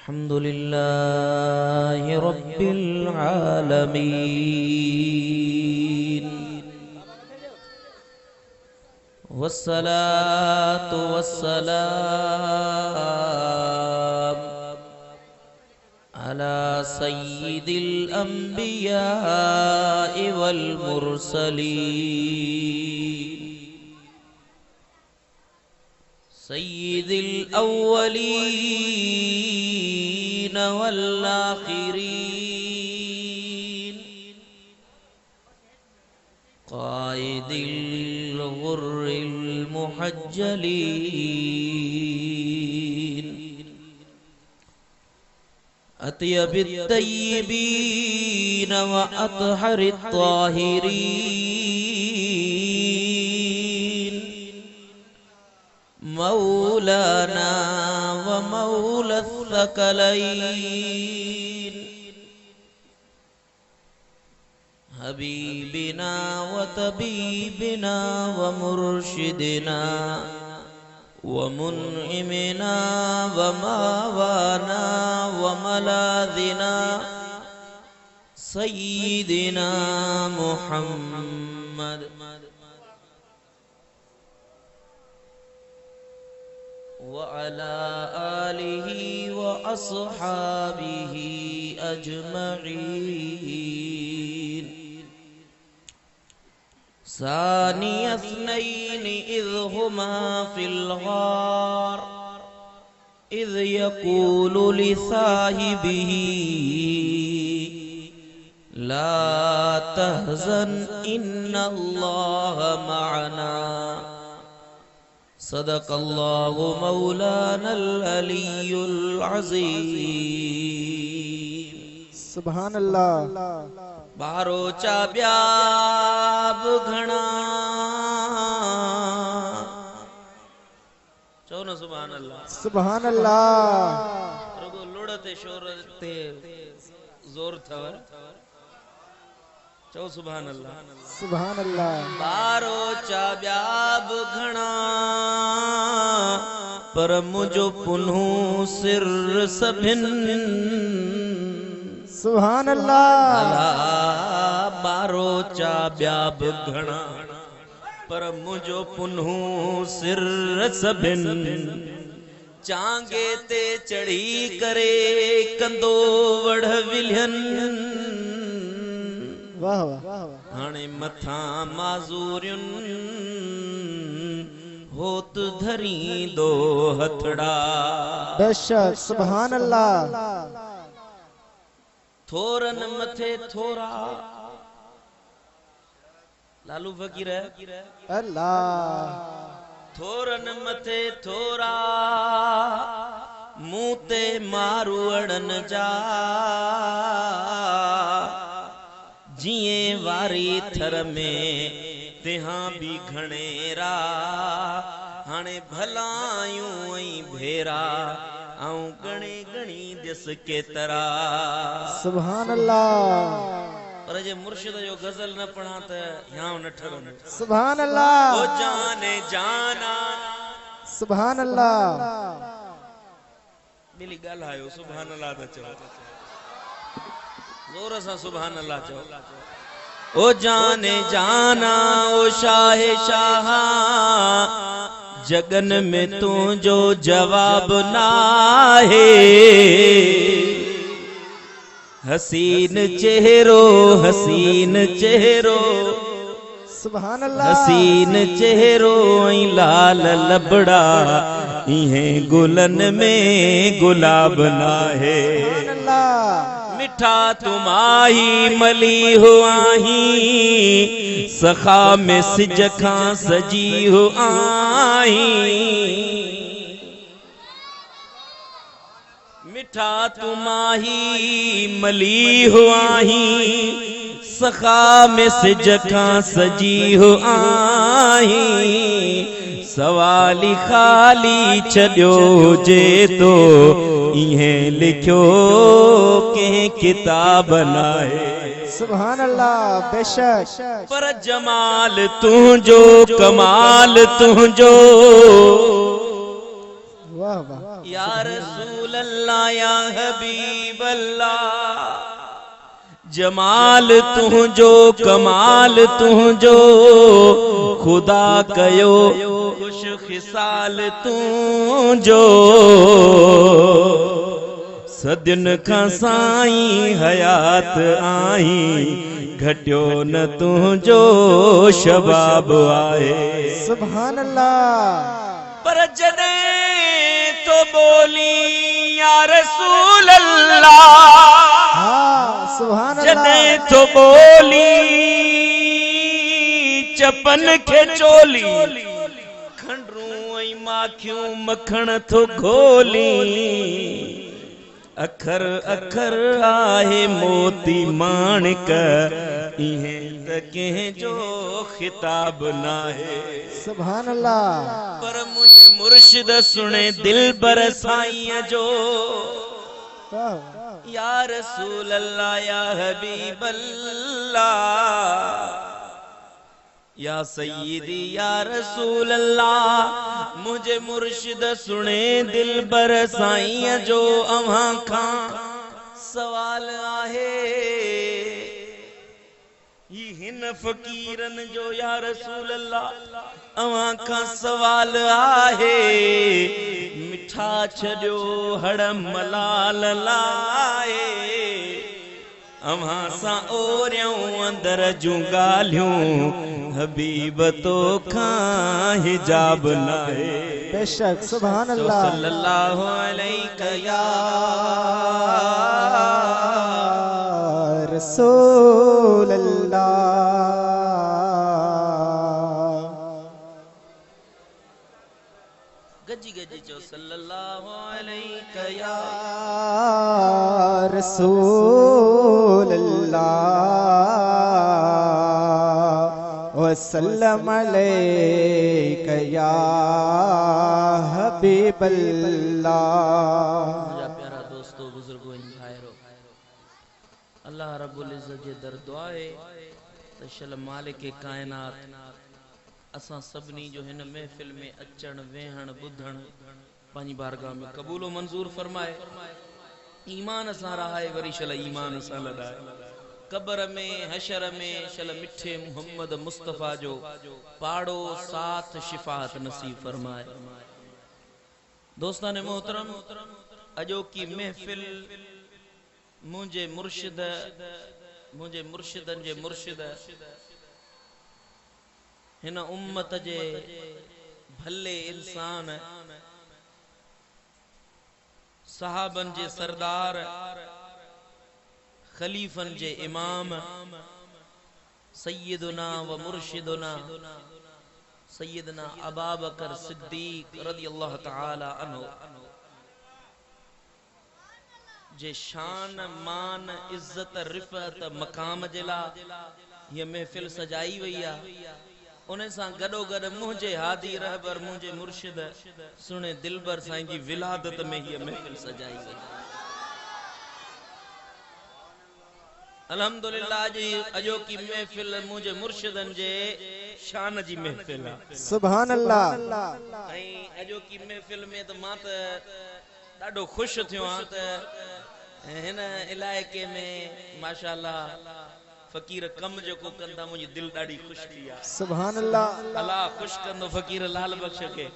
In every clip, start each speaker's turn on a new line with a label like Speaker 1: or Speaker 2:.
Speaker 1: अल्हम्दुलिल्लाहि रब्बिल आलमीन वस्सलातु वस्सलाम अला सय्यिदिल अंबिया'i वल मुरसलीन सय्यिदिल अव्वलीन वल आखिरीन क़ाइदिल गुर्रिल मुहज्जलीन अत्यबित तय्यबीन व अतहरित ताहिरीन मौलाना व मौला थकलैन हबीबिना व तबीबिना व मुर्शिदिना व मुनइमिना व मावाना व मलादिना सय्यिदिना मुहम्मद व अला आलिहि व अस्हाबिहि अजमईन सानी अस्नैनि इज़ हुमा फिल गार इज़ यक़ूलु लिसाहिबिही ला तहज़न इन्नल्लाह मअना सदक़ल्लाहु मौलानल अलियुल अज़ीम।
Speaker 2: सुभान अल्लाह।
Speaker 1: बारो चा ब्याब घणा चो न सुभान अल्लाह।
Speaker 2: सुभान अल्लाह।
Speaker 1: रुगो लुड़ते शोर ते जोर थवर चो सुभान अल्लाह।
Speaker 2: सुभान अल्लाह।
Speaker 1: बारो चा ब्याब घणा पर मुझो पुन्हू सिर सभिन
Speaker 2: सुभान अल्लाह।
Speaker 1: बारो चा ब्याब घणा पर मुझो पुन्हू सिर सभिन चांगे ते चढ़ी करे कंदो वढ़ विलियन
Speaker 2: वाह वाह।
Speaker 1: हाणे मथा माज़ूरियुन होत धरी दो हथड़ा
Speaker 2: बेशक। सुभान अल्लाह।
Speaker 1: थोरन मथे थोरा लालू फकीर
Speaker 2: अल्लाह।
Speaker 1: थोरन मथे थोरा मुंह ते मारू अड़न जा जिए वारी थर में तिहां भी घणेरा हाणे भलायूं ऐं भेरा आऊं गणे गणी दिस केतरा।
Speaker 2: सुभान अल्लाह।
Speaker 1: पर जे मुर्शिद जो गजल न पढ़ा त यां न ठरंदो।
Speaker 2: सुभान अल्लाह।
Speaker 1: ओ जाने जाना
Speaker 2: सुभान अल्लाह।
Speaker 1: मिली ॻाल्हायो सुभान अल्लाह त चओ जोर सां सुभान अल्लाह चओ। ओ जाने जाना ओ शाहे शाहा जगन में तुझो जवाब नाहे हसीन चेहरो
Speaker 2: सुभान अल्लाह।
Speaker 1: हसीन चेहरो ऐं लाल लबड़ा इहें गुलन में गुलाब नाहे मिठा तुमाही मली हो आही सखा में सिज खां सजी हो आही मिठा तुमाही मली हो आही सखा में सिज खां सजी हो आही सवाली खाली छॾियो जे तो इहें लिखियो के किताब नाहे।
Speaker 2: सुभान अल्लाह। बेशक।
Speaker 1: पर जमाल तुझो कमाल तुझो
Speaker 2: वाह वाह।
Speaker 1: या रसूल अल्लाह या हबीब अल्लाह, जमाल तुझो कमाल तुझो, खुदा कयो खुश खिसाल तुझो। सदिन खां साईं हयात आई, घटियो न तुझो शबाब आए।
Speaker 2: सुभान अल्लाह।
Speaker 1: पर जॾहिं तो बोली या रसूल अल्लाह,
Speaker 2: हाँ सुभान अल्लाह।
Speaker 1: जॾहिं तो बोली चपन खे चोली, खंडरू ऐं माखियूं मखण थो घोली। अखर अखर आहे मोती माणिक, इहें त कंहिंजो खिताब नाहे।
Speaker 2: सुभान अल्लाह।
Speaker 1: पर मुझे मुर्शिद सुने दिल बर साईं जो, या रसूल अल्लाह या हबीब अल्लाह, या सय्यदी या रसूल अल्लाह। मुझे मुर्शिद सुने दिल बर साईं जो, अव्हां खां सवाल आहे हिन फकीरन जो, या रसूल अल्लाह अव्हां खां सवाल आहे। मिठा छॾियो हड़ मलाल लाए, अव्हां सां ओरियूं अंदर जूं ॻाल्हियूं, हबीब तो खां हिजाब नाहे।
Speaker 2: बेशक सुभान अल्लाह।
Speaker 1: सल्लल्लाहु अलैहि या
Speaker 2: रसूल अल्लाह।
Speaker 1: गजी गजी चो सल्लल्लाहु अलैहि या
Speaker 2: रसूल अल्लाह वसल्लम अलैका या हबीब अल्लाह।
Speaker 1: मुझा प्यारा दोस्तों बुजुर्गों इन भाइरो, अल्लाह रब्बुल इज्जत जे दर दुआ है त शल मालिक कायनात असां सभिनी जो हिन महफ़िल में अचण वेहण ॿुधण पंहिंजी बारगाह में क़बूल व मंज़ूर फरमाए। ईमान सां रहाए, वरी शल ईमान सां लॾाए। कब्र में हशर में शल मिठे मोहम्मद मुस्तफ़ा जो पाड़ो साथ शिफात नसीब फरमाए। दोस्तान मोहतरम, अजो की महफिल मुझे मुर्शिदन जे मुर्शिद हिन उम्मत जे भले इंसान, सहाबन जे सरदार, खलीफन जे इमाम, सय्यदुना व मुर्शिदुना सय्यदना अबा बकर सिद्दीक रज़ियल्लाहु तआला अन्हु जे शान मान इज्जत रिफ़त मकाम जे ला ये महफिल सजाई वई आ। उन सां गडो गड मुझे हादी रहबर मुझे मुर्शिद सुने दिलबर साईं जी विलादत में ये महफिल सजाई वई। अल्हम्दुलिल्लाह जी अजो की महफिल मुझे मुर्शिदन जे शान जी महफिल है।
Speaker 2: सुभान अल्लाह।
Speaker 1: अजो की महफिल में तो मां त ॾाढो खुश थियो आ त हिन इलाइके में माशाअल्लाह फकीर कम जो को कंदा मुझी दिल ॾाढी खुश थी आ।
Speaker 2: सुभान अल्लाह।
Speaker 1: अल्लाह खुश कंदो फकीर लाल बख्श के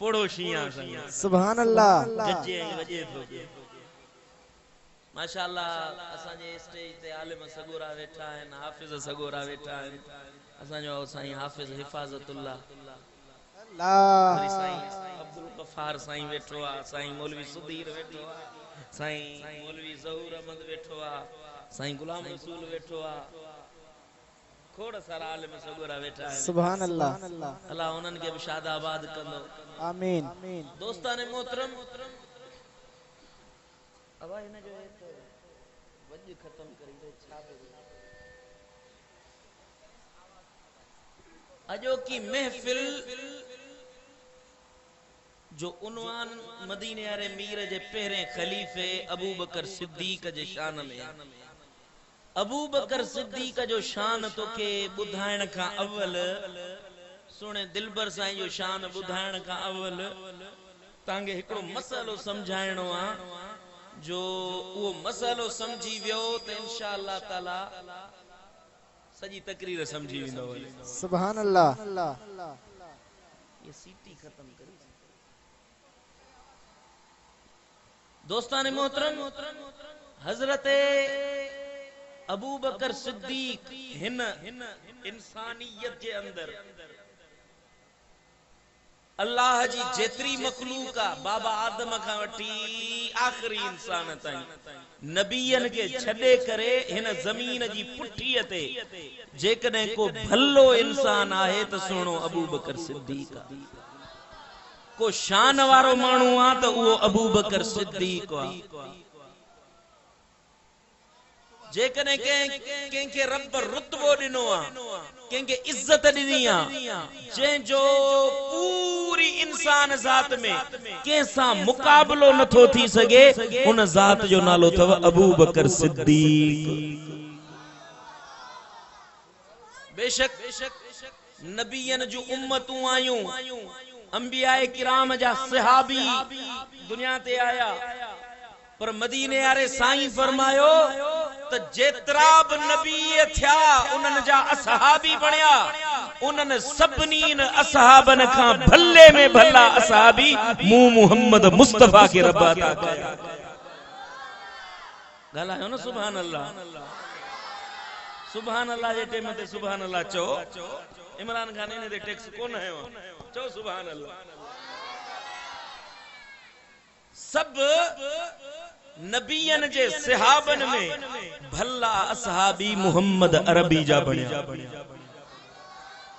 Speaker 1: पड़ोशियां संग।
Speaker 2: सुभान अल्लाह।
Speaker 1: गजे वजे थो माशाअल्लाह। असा जे स्टेज ते आलिम सगोरा वेठा आहिनि, हाफिज सगोरा वेठा आहिनि। असा जो साईं हाफिज हिफाजतुल्लाह वरी साईं अब्दुल गफ्फार साईं वेठो आ, साईं मौलवी सुधीर वेठो आ, साईं मौलवी ज़हूर अहमद वेठो आ, साईं गुलाम रसूल वेठो आ। खोड़ सारा आलिम सगोरा वेठा आहिनि।
Speaker 2: सुभान अल्लाह।
Speaker 1: अल्लाह उन्हनि खे बि शादाबाद कंदो।
Speaker 2: आमीन।
Speaker 1: दोस्तान मोहतरम, अब हिन जो एक वज खत्म करी छा अजो की महफिल जो उन्वान मदीने वाले मीर जे पहिरें खलीफे अबू बकर सिद्दीक जे शान में। अबू बकर सिद्दीक जो शान तो के बुधाइण का अव्वल सुने दिलबर साईं जो शान बुधाइण का अव्वल तांगे हिकड़ो मसलो समझाइणो आ जो वो मसलो समझी वियो त इंशाअल्लाह ताला सजी तकरीर समझी वेंदो।
Speaker 2: सुभान अल्लाह।
Speaker 1: ये सीटी खत्म करी। दोस्तान मोहतरम, हजरत अबू बकर सिद्दीक हिन इंसानियत जे अंदर अल्लाह जी जेतरी मखलूक आ, बाबा आदम का वठी आखिरी इंसान ताईं नबियन के छडे करे हिन जमीन जी पुठीअ ते जेकॾहिं को भलो इंसान आहे त सुहिणो अबू बकर सिद्दीक आ। को शान वारो माण्हू आ त उहो अबू बकर सिद्दीक आ। जेकॾहिं कंहिंखे रब रुतबो ॾिनो आ, कंहिंखे इज्जत ॾिनी आ, जंहिंजो पूरी इंसान ज़ात में कंहिंसां मुक़ाबलो नथो थी सघे, उन ज़ात जो नालो अथव अबू बकर सिद्दीक। बेशक नबियन जूं उम्मतूं आयूं, अंबियाए किराम जा सहाबी दुनिया ते आया, पर मदीने वारे साईं फरमायो त जेतरा बि नबी थिया उन्हनि जा असहाबी बणिया, उन्हनि सभिनी असहाबन खां भले में भला असहाबी मूं मोहम्मद मुस्तफा के रब अता कया। ॻाल्हायो न सुभान अल्लाह। सुभान अल्लाह जे टेम ते सुभान अल्लाह चओ। इमरान खान इन ते टैक्स कोन है, चओ सुभान अल्लाह। सब नबियन जे सहाबन में भला असहाबी मोहम्मद अरबी जा बणिया,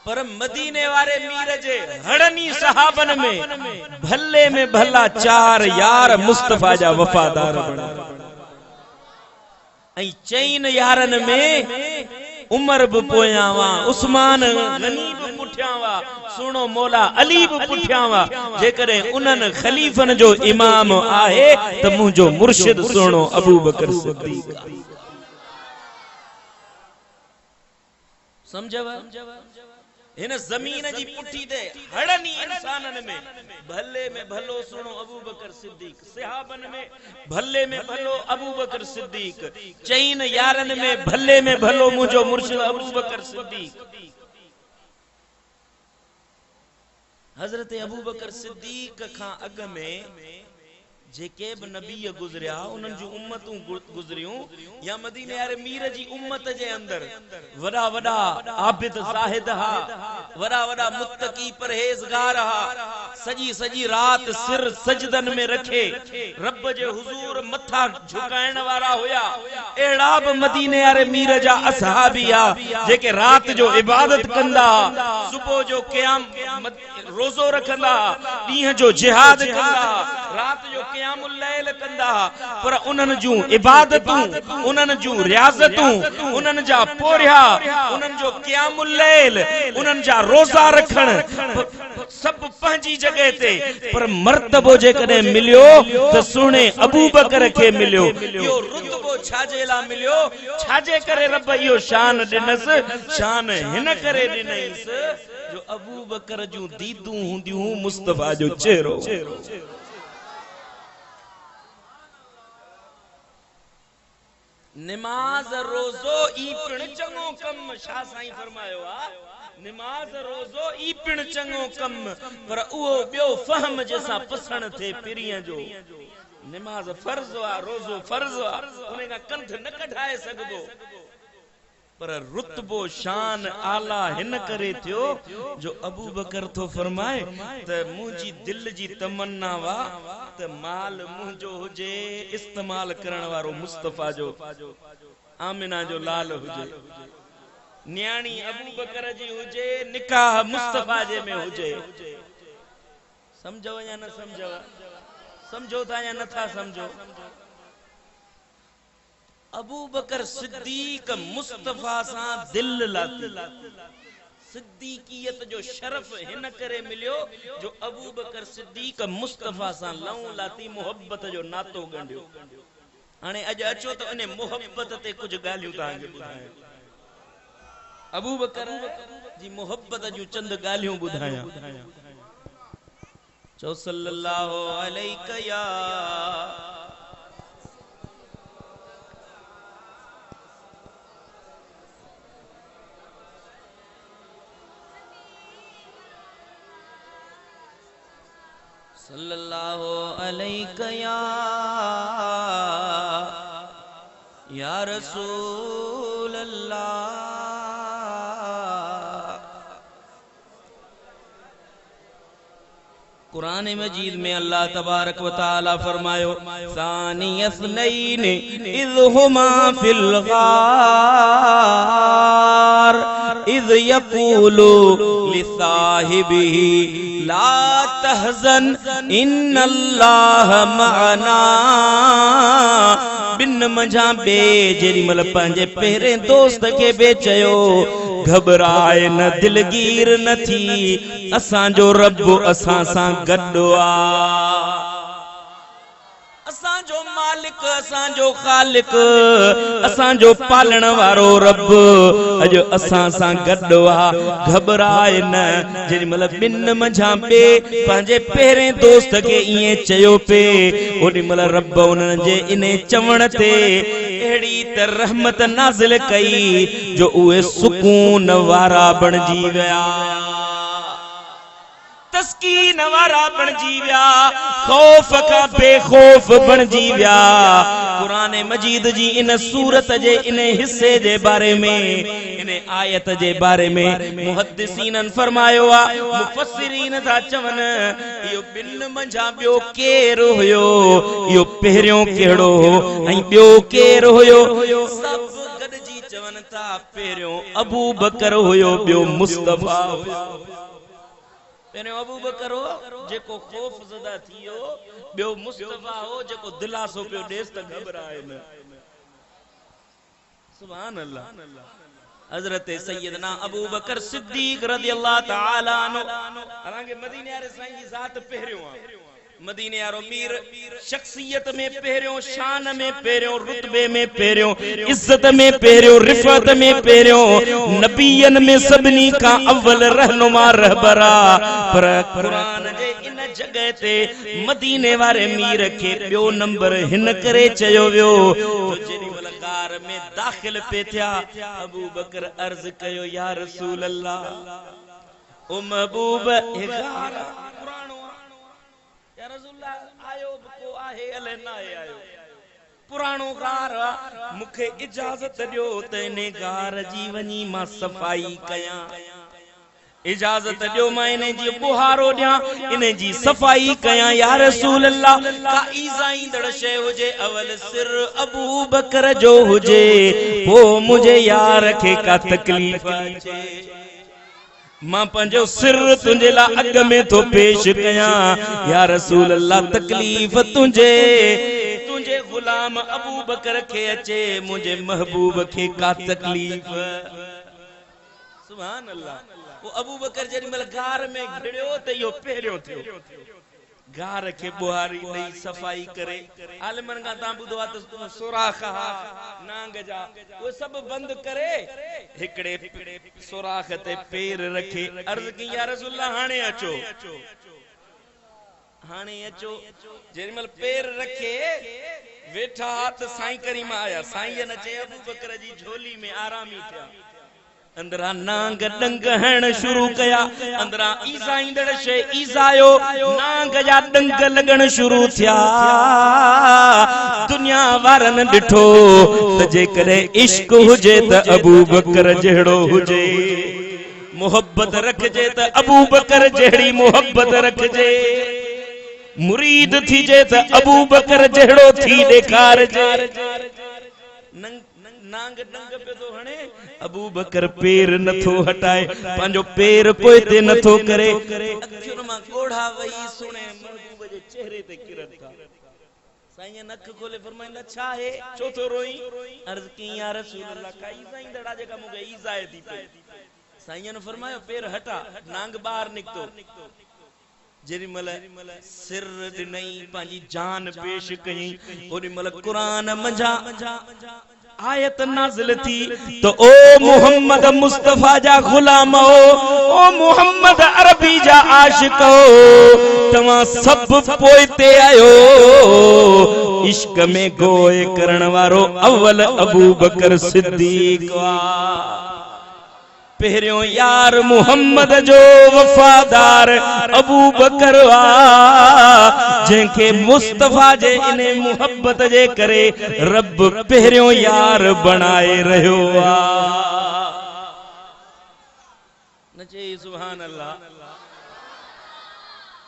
Speaker 1: पर मदीने वारे मीर जे हड़नी सहाबन में भले में भला चार यार मुस्तफा जा वफादार बणिया। ऐं चईन यारन में उमर भी पोयां वा, उस्मान गनी भी पुठियां वा, सुनो मौला अली भी पुठियां वा। जेकॾहिं उन्हनि खलीफन जो इमाम आहे त मुंहिंजो मुर्शिद सुनो अबू बकर सिद्दीक। समझव? हिन जमीन जी पुठी ते हड़नी इंसानन में भले में भलो सुनो अबू बकर सिद्दीक, सहाबन में भले में भलो अबू बकर सिद्दीक, चईन यारन में भले में भलो मुझो मुर्शिद अबू बकर सिद्दीक। हजरत अबू बकर सिद्दीक खां अग में जेके भी नबी गुजरिया, उन्हनि जूं उम्मतूं गुजरियूं, या मदीने वारे मीर जी उम्मत जे अंदर वड़ा वड़ा आबिद ज़ाहिद हा, वड़ा वड़ा मुत्तकी परहेज़गार हा, सजी सजी रात सिर सजदन में रखे रब जे हुजूर मथा झुकाइण वारा हुया। एड़ा भी मदीने वारे मीर जा असहाबी आ जेके रात जो इबादत कंदा, सुबह जो क़याम रोजो रखंदा, ॾींहं जो जिहाद कंदा, रात जो क़यामुल लैल कंदा, पर उन्हनि जूं इबादतूं, उन्हनि जूं रियाज़तूं, उन्हनि जा पोरिया, उन्हनि जो क़यामुल लैल, उन्हनि जा रोज़ा रखण सब पंहिंजी जगह ते, पर मर्तबो जेकॾहिं मिलियो त सुहिणे अबू बकर खे मिलियो। इहो रुतबो छाजे ला मिलियो, छाजे करे रब इहो शान ॾिनसि? शान हिन करे ॾिनईसि जो अबू बकर जूं दीदूं हूंदियूं मुस्तफा जो चेहरो। निमाज रोजो ई पिण चङो कम, शाह साईं फरमायो आ, निमाज रोजो ई पिण चङो कम, पर उहो ॿियो फहम जैसा पसण थे पिरीअ जो। निमाज फर्ज आ, रोजो फर्ज आ, उन खां कंठ न कढाए सघबो, पर रुतबो शान आला हिन करे थियो जो अबू बकर तो फरमाए त मुंहिंजी दिल जी तमन्ना वा त माल मुंहिंजो हुजे इस्तेमाल करण वारो मुस्तफा जो, आमिना जो लाल हुजे, न्याणी अबू बकर जी हुजे, निकाह मुस्तफा जे में हुजे। समझो या न समझो? समझो था या नथा समझो? अबू बकर सिद्दीक मुस्तफा सा दिल लाती, सिद्दीकियत जो शरफ हिन करे मिलियो जो अबू बकर सिद्दीक मुस्तफा सा लऊं लाती, मोहब्बत जो नातो गंढियो। हाणे अज अचो तो इन मोहब्बत ते कुछ गालियूं तव्हांखे ॿुधायां, अबू बकर जी मोहब्बत जूं चंद गालियूं ॿुधायां। चो सल्लल्लाहु अलैहि या सल्लल्लाहु अलैहि या रसूल अल्लाह। कुरान मजीद में अल्लाह तबारक व तआला फरमायो सानी यसनैन इज़ हुमा फिल गार इज़ यक़ूलु लिसाहिबिही ला तहज़न इन्नल्लाह मअना। बिन मजा बे जेरी मल पंहिंजे पहिरें दोस्त के बे चयो घबराए न दिलगीर न थी असांजो रब असां सां गॾु आहे। असांजो मालिक असांजो ख़ालिक असांजो पालण वारो रब अॼु असां सां गॾु आहे। घबराए न जेॾी महिल ॿिनि मंझां ॿे पंहिंजे पहिरें दोस्त खे ईअं चयो पे ओॾी महिल रब उन्हनि जे इन चवण ते अहिड़ी त रहमत नाज़िल कई जो उहे सुकून वारा बणिजी विया, तस्कीन वारा बणिजी विया, खौफ का बेखौफ बणिजी विया। कुरान मजीद जी इन सूरत जे इन हिस्से जे बारे में इन आयत जे बारे में मुहद्दिसीन फरमायो आ मुफस्सिरीन था चवन इहो ॿिनि मंझां ॿियो केरु हुयो, इहो पहिरियों कहिड़ो हो ऐं ॿियो केरु हुयो। सभु गॾिजी चवन था पहिरियों अबू बकर हुयो, ॿियो मुस्तफा हुयो। पहिरियों अबू बकर हो जेको खौफ ज़दा थियो, ॿियो मुस्तफा हो जेको दिलासो पियो ॾेस त घबराए न। सुभान अल्लाह। हज़रत सैयदना अबू बकर सिद्दीक़ रज़ियल्लाहु तआला अन्हु हालांकि मदीने वारे साईं जी ज़ात पहिरियों आहे, मदीने वारो मीर शख्सियत में पहिरियों, शान में पहिरियों, रुतबे में पहिरियों, इज्जत में पहिरियों, रिफ़त में पहिरियों, नबियन में सभिनी खां अव्वल रहनुमा रहबरा। पर कुरान जे इन जगह ते मदीने वारे मीर खे ॿियो नंबर हिन करे चयो वियो तो जेॾी महिल गार में दाख़िल पे थिया अबू बकर अर्ज़ कयो या रसूल अल्लाह ओ महबूब हे गार पुराणो या रसूलुल्लाह आयो को आहे अले न आयो पुराणो गार मूंखे इजाज़त ॾियो त इन गार जी वञी मां सफ़ाई कयां, इजाज़त ॾियो मां इन जी बुहारो ॾियां, इन जी सफ़ाई कयां या रसूल अल्लाह। का ईज़ा ईंदड़ शइ हुजे अवल सिर अबू बकर जो हुजे, पोइ मुंहिंजे यार खे का तकलीफ़ अचे मां पंहिंजो सिर तुंहिंजे लाइ अॻ में थो पेश कयां या रसूल अल्लाह। तकलीफ़ तुंहिंजे गुलाम अबू बकर खे अचे, मुंहिंजे महबूब खे का तकलीफ़। सुभान अल्लाह। वो अबू बकर जेॾी महिल गार में घिड़ियो त इहो पहिरियों थियो, गार खे बुहारी ॾेई सफ़ाई करे आलिमनि खां तव्हां ॿुधो आहे त सुराख नांग जा उहे सभु बंदि करे हिकिड़े सुराख ते पेर रखे अर्ज़ कई या रसूलल्लाह हाणे अचो, हाणे अचो। जेॾी महिल पेर रखे वेठा त साईं करीम आया, साईं न चयो अबू बकर जी झोली में आरामी थिया, अंदरा नांग डंग हण शुरू कया, अंदरा ईज़ा ईंदड़ शइ ईज़ायो नांग जा डंग लगण शुरू थिया। दुनिया वारनि ॾिठो त जेकॾहिं इश्क हुजे त अबू बकर जहिड़ो हुजे, मोहब्बत रखजे त अबू बकर जहिड़ी मोहब्बत रखजे, मुरीद थीजे त अबू बकर जहिड़ो थी ॾेखारजे। नांग डंग पे तो हणे अबू बकर पेर नथो हटाए, पंहिंजो पेर पोइ ते नथो करे, अखियुनि मां ॻोढ़ा वई सुणे महबूब जे चेहरे ते किरनि था। साईं नख खोले फरमाईंदा छा आहे, छो थो रोई? अर्ज़ कई या रसूल अल्लाह का ईज़ा ईंदड़ा जेका मूंखे ईज़ाए थी पई। साईं ने फरमायो पेर हटा, नांग ॿाहिरि निकितो। जेॾी महिल सिर ॾिनई पंहिंजी जान पेश कयईं ओॾी महिल क़ुरान मंझां आयत नाज़िल थी तो ओ मोहम्मद मुस्तफा जा गुलाम हो, ओ मोहम्मद अरबी जा आशिक हो, तवा सब पोइते आयो। इश्क में गोए करण वारो अव्वल अबू बकर सिद्दीक वा। पहिरियों यार मोहम्मद जो वफादार अबू बकर वा, जंहिंखे मुस्तफा जे इन मुहब्बत जे करे रब पहिरियों यार बणाए रहियो वा। न चई सुभान अल्लाह।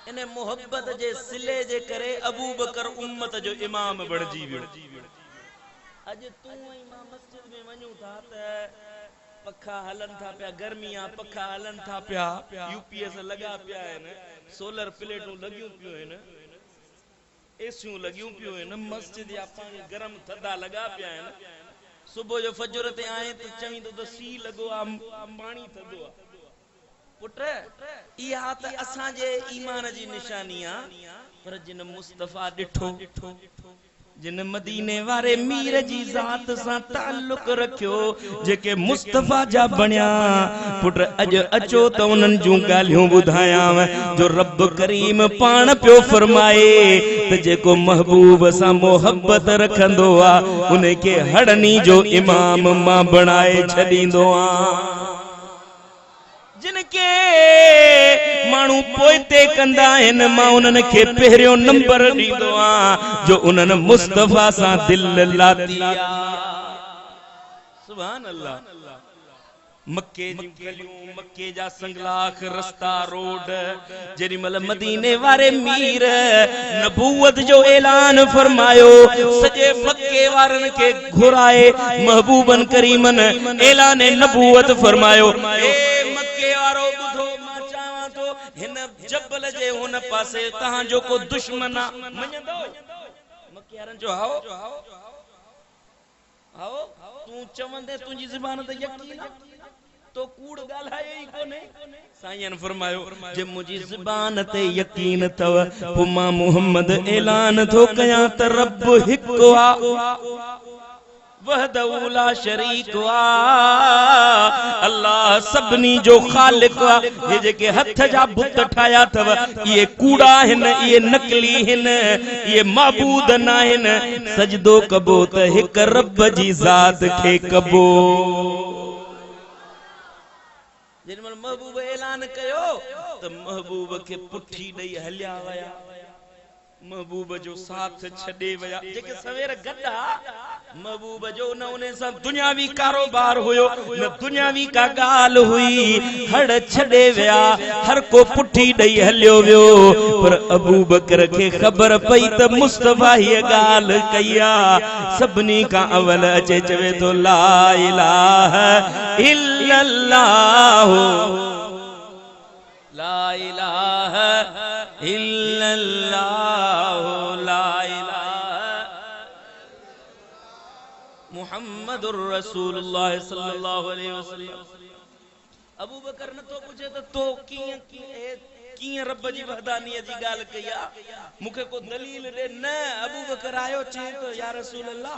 Speaker 1: इन मुहब्बत जे सिले जे करे अबू बकर उम्मत जो इमाम बणजी वियो। अज तू ऐं मां मस्जिद में वञूं था त पखा हलन था पिया, गर्मियां पखा हलन था पिया, यूपीएस लगा पिया आहिनि, सोलर प्लेटूं लगियूं पियूं आहिनि, एसियूं लगियूं पियूं आहिनि, मस्जिद या पाणी गरम थधा लगा पिया आहिनि। सुबुह जो फजर ते आए त चवींदो त सी लॻो आहे, पाणी थधो आहे। पुट इहा त असांजे ईमान जी निशानी आहे, पर जिन मुस्तफा ॾिठो, जिन मदीने वारे मीर जी ज़ात सां ताल्लुक रखियो, जेके मुस्तफा जा बणिया पुट अज अचो त उन्हनि जूं ॻाल्हियूं ॿुधायांव जो रब करीम पाण पियो फरमाए त जेको महबूब सां मोहब्बत रखंदो आहे उन खे हड़नी जो इमाम मां बणाए छॾींदो आहियां। जिनके मानू पोइते कंदा आहिनि मां उन्हनि खे पहिरियों नंबर ॾींदो आहियां जो उन्हनि मुस्तफा सां दिलि लाती आहे। सुभान अल्लाह। मक्के जी गलियूं, मक्के जा संगलाख रस्ता रोड, जेॾी महिल मदीने वारे मीर नबूवत जो ऐलान फरमायो, सॼे मक्के वारनि खे घुराए महबूबन करीमन ऐलान नबूवत फरमायो। हिन जबल जे हुन पासे तहां जो को दुश्मन आ मञंदो? मक्के वारनि जो आओ आओ, तू चवंदे तुंहिंजी ज़बान ते यकीन तो कूड़ ॻाल्हायो ई कोन्हे। साईं फरमायो जे मुंहिंजी ज़बान ते यकीन अथव पोइ मां मुहम्मद ऐलान थो कयां त रब हिकु आ, वहदहू ला शरीक वा, अल्लाह सभिनी जो ख़ालिक वा। ये जेके हथ जा बुत ठाया अथव ये कूड़ा आहिनि, ये नकली आहिनि, ये माबूद न आहिनि। सजदो कबो त हिकु रब जी ज़ात खे कबो। जेॾीमहिल महबूब ऐलान कयो त महबूब खे पुठी ॾेई हलिया विया, महबूब जो साथ छॾे विया। जेके सवेर गॾा महबूब जो न उन सां दुनियावी कारोबार हुयो न दुनियावी का ॻाल्हि हुई, हड़ छॾे विया, हर को पुठी ॾेई हलियो वियो। पर अबू बकर खे ख़बर पई त मुस्तफा हीअ ॻाल्हि कई आहे। सभिनी खां अवल अचे चवे थो ला इलाहा इल्लल्लाह, ला इलाहा इल्लल्लाह, ला इलाहा मुहम्मदुर रसूलुल्लाह सल्लल्लाहु अलैहि वसल्लम। अबू बकर न तो पूछे त तो कीअं रब जी वहदानियत जी ॻाल्हि कई आहे, मूंखे को दलील ॾे। न, अबू बकर आयो चए तो या रसूल अल्लाह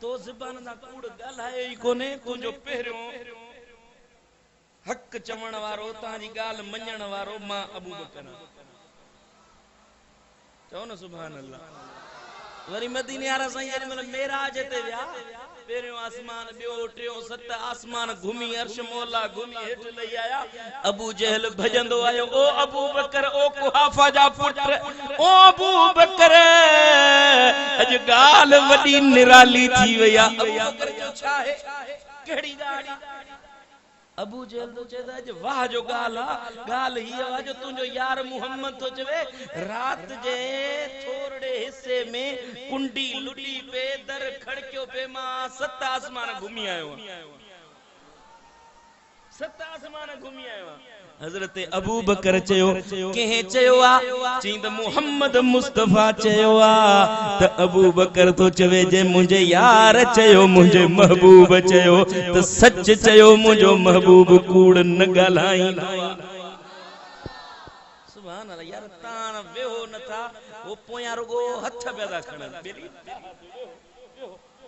Speaker 1: तो ज़बान सां कूड़ ॻाल्हायो ई कोन्हे, तुंहिंजो पहिरियों हक़ चवण वारो, तव्हांजी ॻाल्हि मञण वारो मां अबू बकर आहियां। चओ न सुभान अल्लाह। वरी मदीने वारा साईं जेॾी महिल मेराज ते विया, पहिरियों आसमान, ॿियो टियों, 7 आसमान घुमी, अर्श मौला घुमी हेठि लही आया। अबू जहल भजंदो आयो, ओ अबू बकर, ओ कुहाफा जा पुट, ओ अबू बकर, अॼु ॻाल्हि वॾी निराली थी वई आहे। अबू बकर जो छा आहे, कहिड़ी ॻाल्हि? अबू जहल तो चए अॼु वाह जो ॻाल्हि आहे। ॻाल्हि हीअ आहे जो तुंहिंजो यार मुहम्मद तो चवे रात जे थोरड़े हिस्से में कुंडी लुटी पे, दर खड़कियो पे, मां 7 आसमान घुमी आयो, 7 आसमान घुमी आयो। हज़रत अबू बकर चयो कंहिं चयो आहे, चई त मुहम्मद मुस्तफा चयो आहे। त अबू बकर तो चवे जे मुंहिंजे यार चयो, मुंहिंजे महबूब चयो त सच चयो, मुंहिंजो महबूब कूड़ न ॻाल्हाईंदो। सुभान अल्लाह। यार तान वेहो नथा, वो पोयां रुगो हथ पिया था खणनि।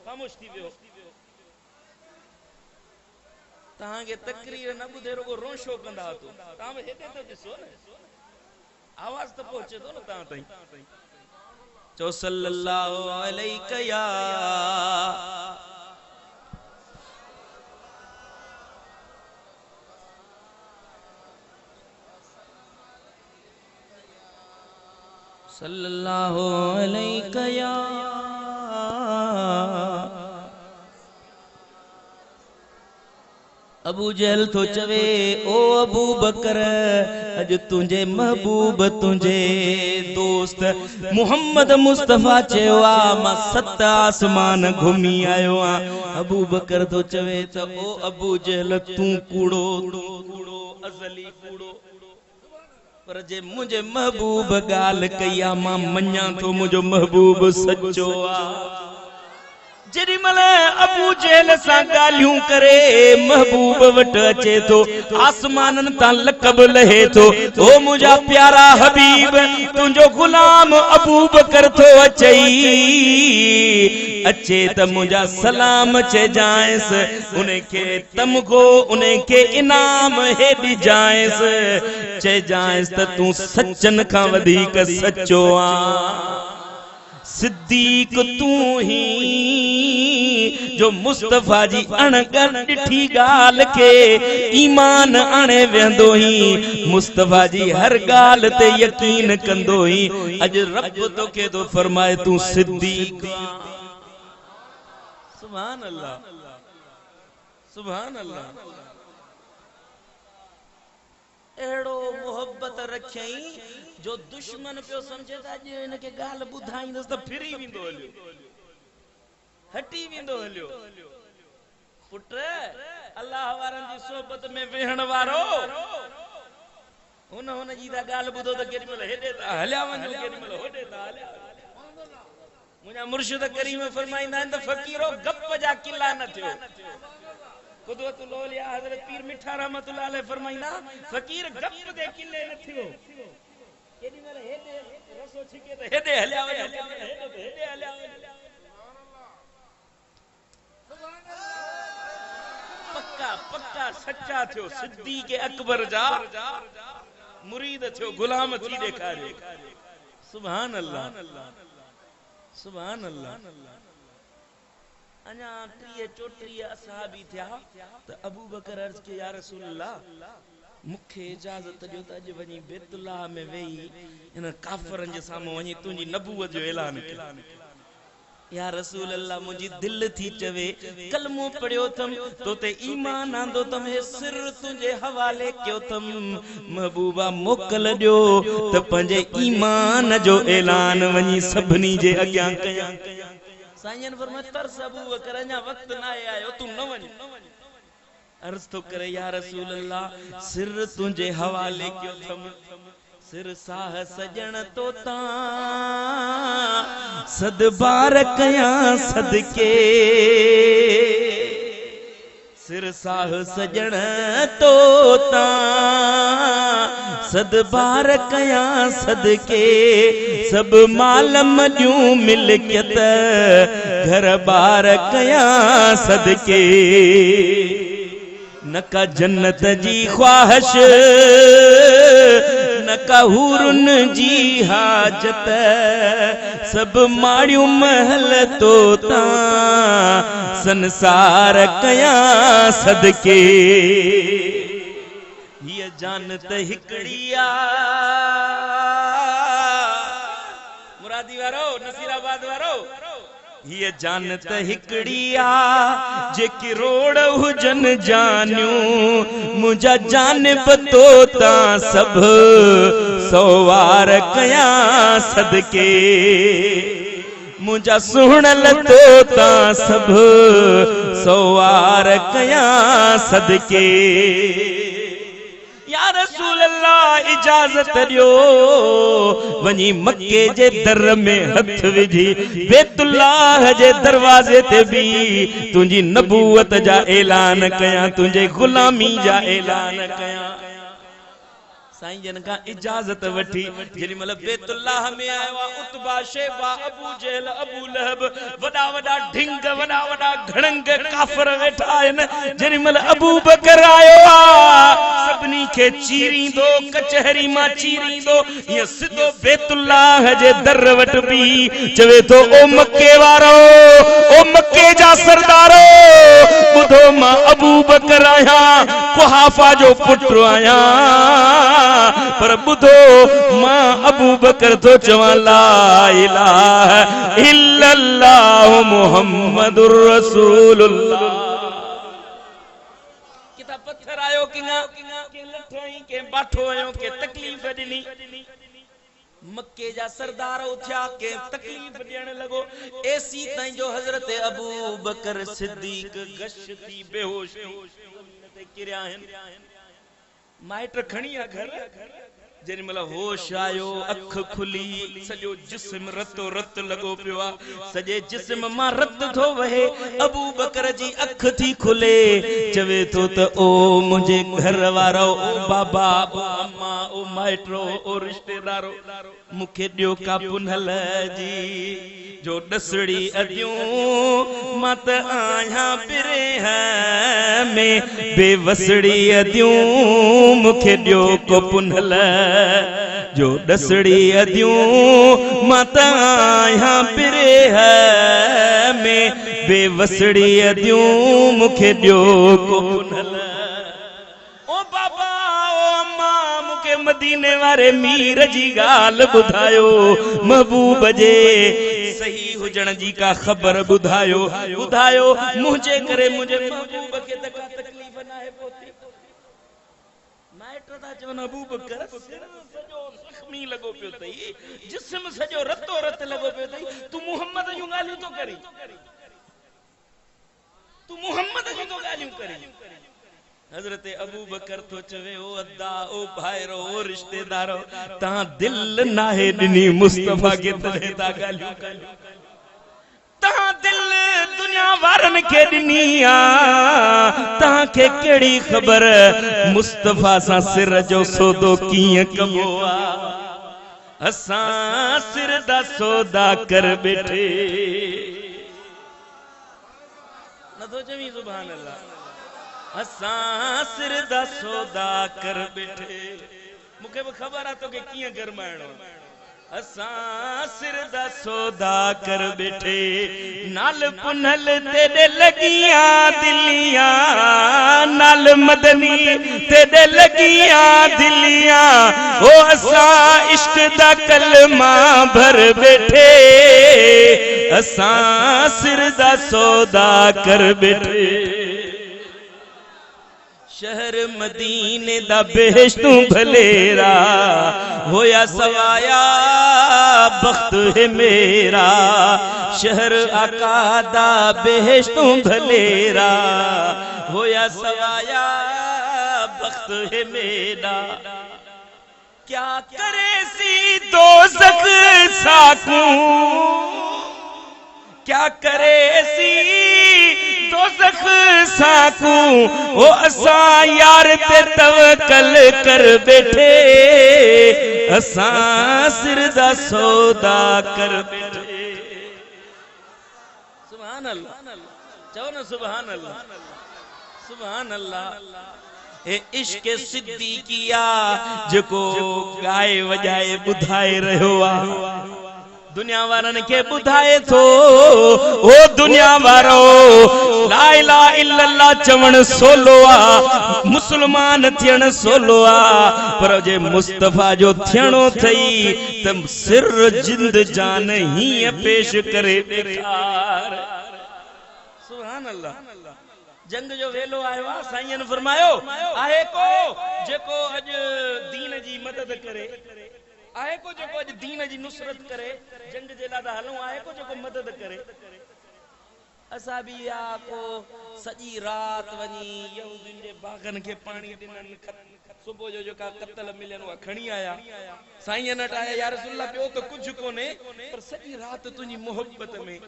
Speaker 1: ख़ामोश थी वियो। तहां के तकरीर न बुधे रुगो रोशो कंदा तो तहां हेडे तो दिसो न आवाज तो पहुंचे तो न तहां ताई चो सल्लल्लाहु अलैहि या सल्लल्लाहु अलैहि या अबू जहल तो चवे ओ अबू बकर अज तुझे महबूब तुझे दोस्त मोहम्मद मुस्तफा चेवा मा 7 आसमान घूमी आयो आ अबू बकर तो चवे तो ओ अबू जहल तू कूड़ो अजली कूड़ो पर जे मुझे महबूब गाल कया मां मन्या तो मुझो महबूब सच्चो आ जेडी मल अबू जहल सा गालियों करे महबूब वट अचे तो आसमानन ता लकब लहे तो ओ मुझा प्यारा हबीब तुझो गुलाम अबू बकर तो अचई अचे त मुझा सलाम चे जायस उनके तमगो उनके इनाम हेडी जायस चे जायस त तू सच्चन का वधीक सच्चो आ सिद्दीक तू ही जो मुस्तफा जी अणगर डिठी गाल के ईमान आने वेंदो ही मुस्तफा जी हर गाल ते यकीन कंदो ही अज रब तो के तो फरमाए तू सिद्दीक सुभान अल्लाह सुभान अल्लाह एड़ो मोहब्बत रखई जो दुश्मन पियो समझे था जे इनके गाल बुधाईंदस त फिरी विंदो हलियो हटी विंदो हलियो पुट अल्लाह वारन जी सोबत में वेहण वारो हुन जी दा गाल बुधो त केडी मल हेडे ता हल्या वञो केडी मल होडे ता हल्या मुजा मुर्शिद करीम फरमाइंदा त फकीरो गप जा किला न थियो कुदवतुल औलिया हजरत पीर मिठा रहमतुल्लाह अलैह फरमाइंदा फकीर गप दे किले न थियो केडी मल हेडे रसो छिके त हेडे हल्या वञो हेडे हल्या वञो पक्का पक्का सच्चा थियो सिद्दीक अकबर जा मुरीद थियो गुलाम थी देखारे सुभान अल्लाह सुभान अल्लाह अना 34 असहाबी थिया त अबू बकर अर्ज के या रसूल अल्लाह मुखे इजाजत दियो त अज वनी बैतुल्लाह में वेही इन काफरन जे सामने वनी तुजी नबूवत जो ऐलान कयो या रसूल अल्लाह मुजी दिल थी चवे कलमो पढ़ियो थम तो ते ईमान आंदो तम हे सिर तुझे हवाले क्यो थम महबूबा मोकल दियो त पंजे ईमान जो ऐलान वनी सबनी जे अग्यां कया साईं फरमाया तरस अबू बकर अञा वक्त ना आयो तू न वञ अर्ज तो करे या रसूल अल्लाह सिर तुझे हवाले क्यों थम सिर साह सजण तो ता सद बार कया सदके सिर साह सजण तो ता सद बार कया सदके सब माल मजू मिलकियत घर बार कया सदके नका जन्नत जी ख्वाहिश नका हुरन जी हाजत सब माड़ियों महल तो ता संसार कया सदके ये जानत हिकड़िया मुरादी वारो नसीराबाद वारो ये जानत हिकड़िया जे किरोड़ हुजन जानियूं मुझा जानिब तो ता सब सवार कया सदके मुझा सुहणल तो ता सब सवार कया सदके या रसूल अल्लाह इजाजत दियो वनी मक्के जे दर में हथ विझी बैतुल्लाह जे दरवाजे ते भी तुझी नबूवत जा ऐलान कया तुझे गुलामी जा ऐलान कया साईं जन का इजाजत वठी जेडी मल बैतुल्लाह में आया उतबा शेबा अबू जहल अबू लहब वडा वडा ढिंग वडा वडा घणंग काफर वेठा आहिन जेडी मल अबू बकर आयो सबनी के चीरी दो कचहरी मा चीरी दो ये सिधो बैतुल्लाह जे दर वट भी चवे तो ओ मक्के वारो ओ मक्के जा सरदारो बुधो मां अबू बकर आया कुहाफा जो पुत्र आया पर बुधो मां अबू बकर तो चवा ला इलाहा इल्लल्लाह मुहम्मदुर रसूलुल्लाह किता पत्थर आयो किंगा के लठई के बाठो आयो के तकलीफ दिनी मक्के जा सरदार उठा के तकलीफ देण लगो ऐसी ताई जो हजरत अबू बकर सिद्दीक गश्ती बेहोश ते किरया हन माइट खणिया घर जेन मला होश आयो अख खुली सजो जिस्म रतो रत लगो पियो सजे जिस्म मां रत थो वहे अबू बकर जी अख थी खुले चवे तो त ओ मुझे घर वारो ओ बाबा ओ अम्मा ओ माइटरो ओ रिश्तेदारो मुखे दियो का पुनहल जी जो दसड़ी अदियूं मत आया पिरे है में बेवसड़ी अदियूं मुखे दियो को पुनहल जो दसड़ी अदियूं मत आया पिरे है में बेवसड़ी अदियूं मुखे दियो को पुनहल ओ बाबा ओ अम्मा मुखे मदीने वारे मीर जी गाल बुधायो महबूब जे सही हुजण जी का खबर बुधायो बुधायो मुझे करे मुझे महबूब के तकलीफ ना है पोती माइट ता चवन अबू बकर सजो जख्मी लगो पियो तई जिस्म सजो रतो रत लगो पियो तई तू मोहम्मद जो गालियो तो करी तू मोहम्मद जो गालियो करी हजरत अबू बकर तो चवे ओ अद्दा ओ भाईरो ओ रिश्तेदारो ता दिल नाहे दिनी मुस्तफा के तले ता गालियो ता दिल दुनिया वारन के दिनिया ता के केड़ी खबर मुस्तफा सा सिर जो सौदो किए कबोआ असा सिर दा सौदा कर बैठे न तो जमी सुभान अल्लाह असा सिर दा सौदा कर बैठे मुखे भी खबर आ तो के किए गरमाणो असा सिर दा सौदा कर बैठे नाल पुनल तेरे लगिया दिलियां नाल मदनी तेरे लगिया दिलियां ओ असा इश्क दा कलमा भर बैठे असा सिर दा सौदा कर बैठे शहर मदीने दा बेहश्तू भलेरा होया सवाया बख्त है मेरा शहर आका दा बेहश्तू भलेरा होया सवाया बख्त है मेरा क्या करे सी दोज़ख साकू क्या करे सी दोज़ख साकू ओ असा यार ते तवक्कल कर बैठे असा सिर दा सौदा कर बैठे सुभान अल्लाह चलो ना सुभान अल्लाह सुभान अल्लाह ए इश्क सिद्दीकिया जको गाए वजाए बुधाए रहो आ दुनिया वारन के बुधाए थो ओ दुनिया वारो ला इलाहा इल्लल्लाह चवण सोलो आ मुसलमान थियण सोलो आ पर जे मुस्तफा जो थियणो थई त सिर जिंद जान ही पेश करे बेकार सुभान अल्लाह जंग जो वेलो आयो आ साईं ने फरमायो आहे को जेको अज दीन जी मदद करे आहे को जो अज दीन जी नुसरत करे जंग जे लादा हलूं आहे को जो मदद करे असा भी या को सजी रात वनी यहूदिन जे बागन के पानी दिनन सुबह जो का कत्ल मिलन वा खणी आया साईं न टाया या रसूल अल्लाह पियो तो कुछ कोने पर सजी रात तुनी मोहब्बत में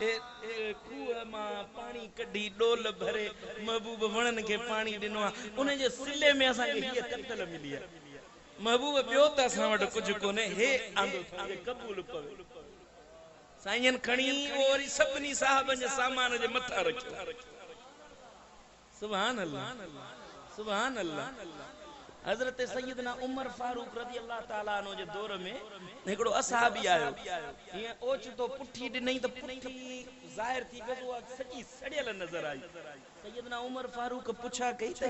Speaker 1: खूह मां पानी कढी डोल भरे महबूब वणन के पानी दिनो उन जे सिले में असा के ये कतल मिली है महबूब बियो त असा वट कुछ कोने हे आंदो थे कबूल पवे साईं खणी और सबनी साहबन जे सामान जे मथा रखियो सुभान अल्लाह सुभान अल्लाह हजरत सैयदना उमर फारूक रज़ी अल्लाह ताला अन्हु जे दौर में एकड़ो असहाबी आयो ये ओचतो पुठी दिनई त पुठी जाहिर थी गयो सची सड़ियल नजर आई सैयदना उमर फारूक पुछा कई त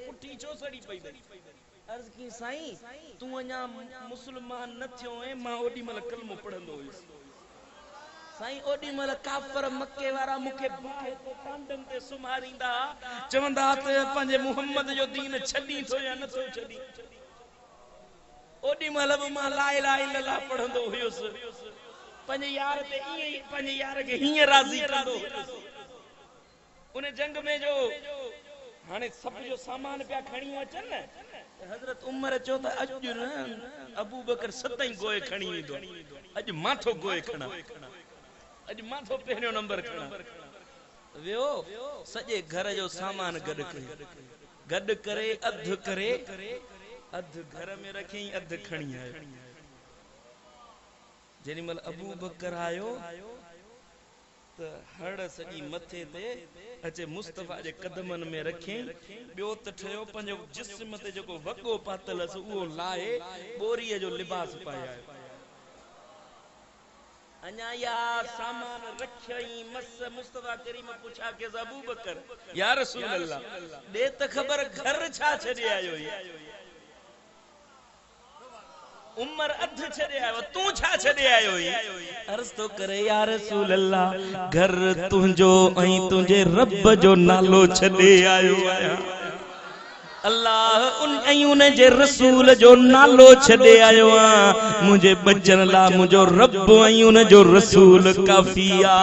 Speaker 1: पुठी छो सड़ी पई अर्ज की साईं तू अञा मुसलमान न थियो है मां ओडी मल कलमो पढ़ंदो हुयस साईं ओडी मल काफर मक्के वारा मुखे बाहे तो टांडन ते सुमारींदा चवंदा त पंजे मोहम्मद जो दीन छडी तो या न तो छडी ओडी मल मां ला इलाहा इल्लल्लाह पढ़ंदो हुयस पंजे यार ते ई पंजे यार के हिय राजी कंदो उन जंग में जो हाने सब जो सामान पिया खणी अचन हजरत उमर चो त अज न अबू बकर सतई गोए खणी वेंदो अज माथो गोए खणा अज माथो पहरियों नंबर खणा वियो सजे घर जो सामान गड करे अध घर में रखी अध खणी आयो जेनी मल अबू बकर आयो त हड़ सजी मथे ते अचे मुस्तफा जे कदमन में रखे बियो त ठयो पंजो जिस्म ते जको वगो पातलस वो लाए बोरीअ जो लिबास पाया अन्या या सामान रखई मस मुस्तफा करीम पूछा के अबू बकर या रसूल अल्लाह दे त खबर घर छा छडे आयो उमर अध छडे आयो तू छा छडे आयो अर्ज तो करे या रसूल अल्लाह घर तुंजो ऐं तुंजे रब जो नालो छडे आयो आया अल्लाह उन जे रसूल जो नालो छडे आयो आ मुझे बचन ला मुझो रब ऐं उन जो रसूल काफी आ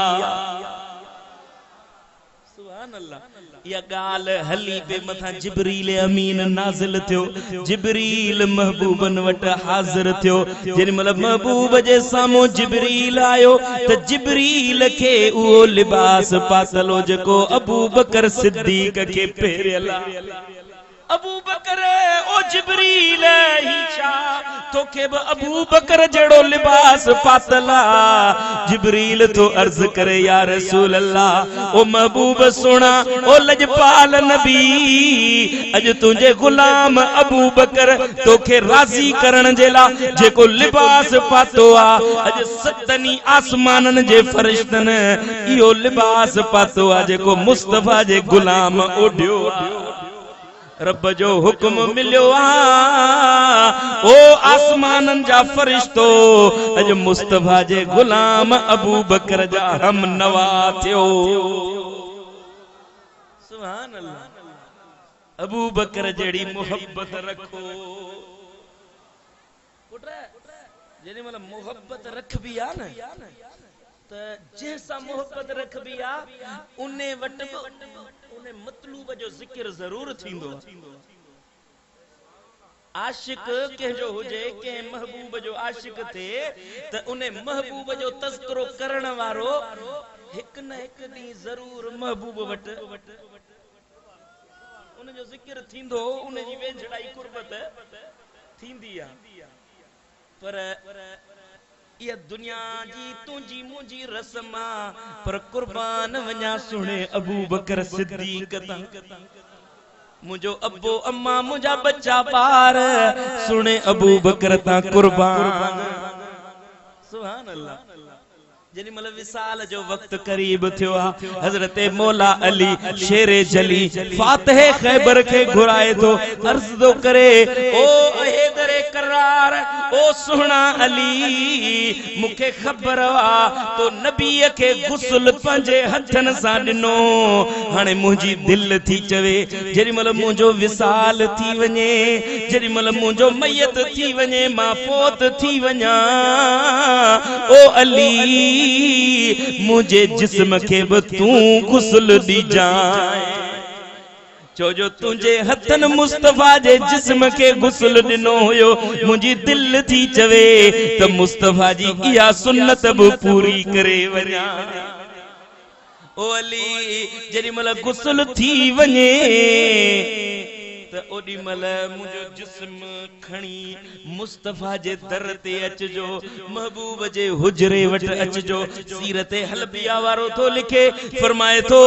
Speaker 1: सुभान अल्लाह या गाल हली पे मथा जिब्रील अमीन नाज़िल थियो जिब्रील महबूबन वट हाजिर थियो जेन मतलब महबूब जे सामो जिब्रील आयो त जिब्रील के वो लिबास पातलो जको अबू बकर सिद्दीक के पेरला अबू बकर ओ जिब्रील ही छा तोखे ब अबू बकर जड़ो लिबास पातला जिब्रील तो अर्ज करे या रसूल अल्लाह ओ महबूब सुना ओ लजपाल नबी अज तुझे गुलाम अबू बकर तोखे राजी करण जेला जेको लिबास पातो आ अज सतनी आसमानन जे फरिश्तन इयो लिबास पातो आ जेको मुस्तफा जे गुलाम ओढ़ियो रब जो हुक्म मिलियो ओ आसमानन जा फरिश्तो अज मुस्तफा जे गुलाम अबू बकर जा हम नवा थियो सुभान अल्लाह अबू बकर जेड़ी मोहब्बत रखो पुत्र जेने मतलब मोहब्बत रख भी आ न त जैसा मोहब्बत रख भी आ उने वट उने मतलूब जो जिक्र जरूर थींदो आशिक के जो हुजे के महबूब जो आशिक थे त उने महबूब जो तज़किरो करण वारो एक न एक दी जरूर महबूब वट उन जो जिक्र थींदो उन जी वेझड़ाई कुर्बत थींदी आ पर ये दुनिया जी तुझी मुझी रस्मा पर कुर्बान वन्या सुने अबू बकर सिद्दीक ता मुझो अब्बो अम्मा मुझा बच्चा पार सुने अबू बकर ता कुर्बान सुभान अल्लाह जनी मतलब विसाल जो वक्त करीब थियो हजरत मौला अली शेरे जली फातिह खैबर के घुराए तो अर्ज तो करे ओ हैदर करार ओ सुहना अली मुखे खबर वा तो नबी के गुस्ल पंजे हथन सा दिनो हाने मुजी दिल थी चवे जरी मतलब मुजो विसाल थी वने जरी मतलब मुजो मैयत थी वने मां पोत थी वना ओ अली मुझे जिस्म के ब तू गुस्ल दी जाए जो जो तुझे हथन मुस्तफा जे जिस्म के गुस्ल दिनो होयो मुझी दिल थी चवे तो मुस्तफा जी इया सुन्नत ब पूरी करे वना ओ अली जड़ी मल गुस्ल थी वने त ओडी मल मुझो जिस्म खणी मुस्तफा जे दर ते अचजो महबूब जे हुजरे वट अचजो सीरत हलबिया वारो तो लिखे फरमाए तो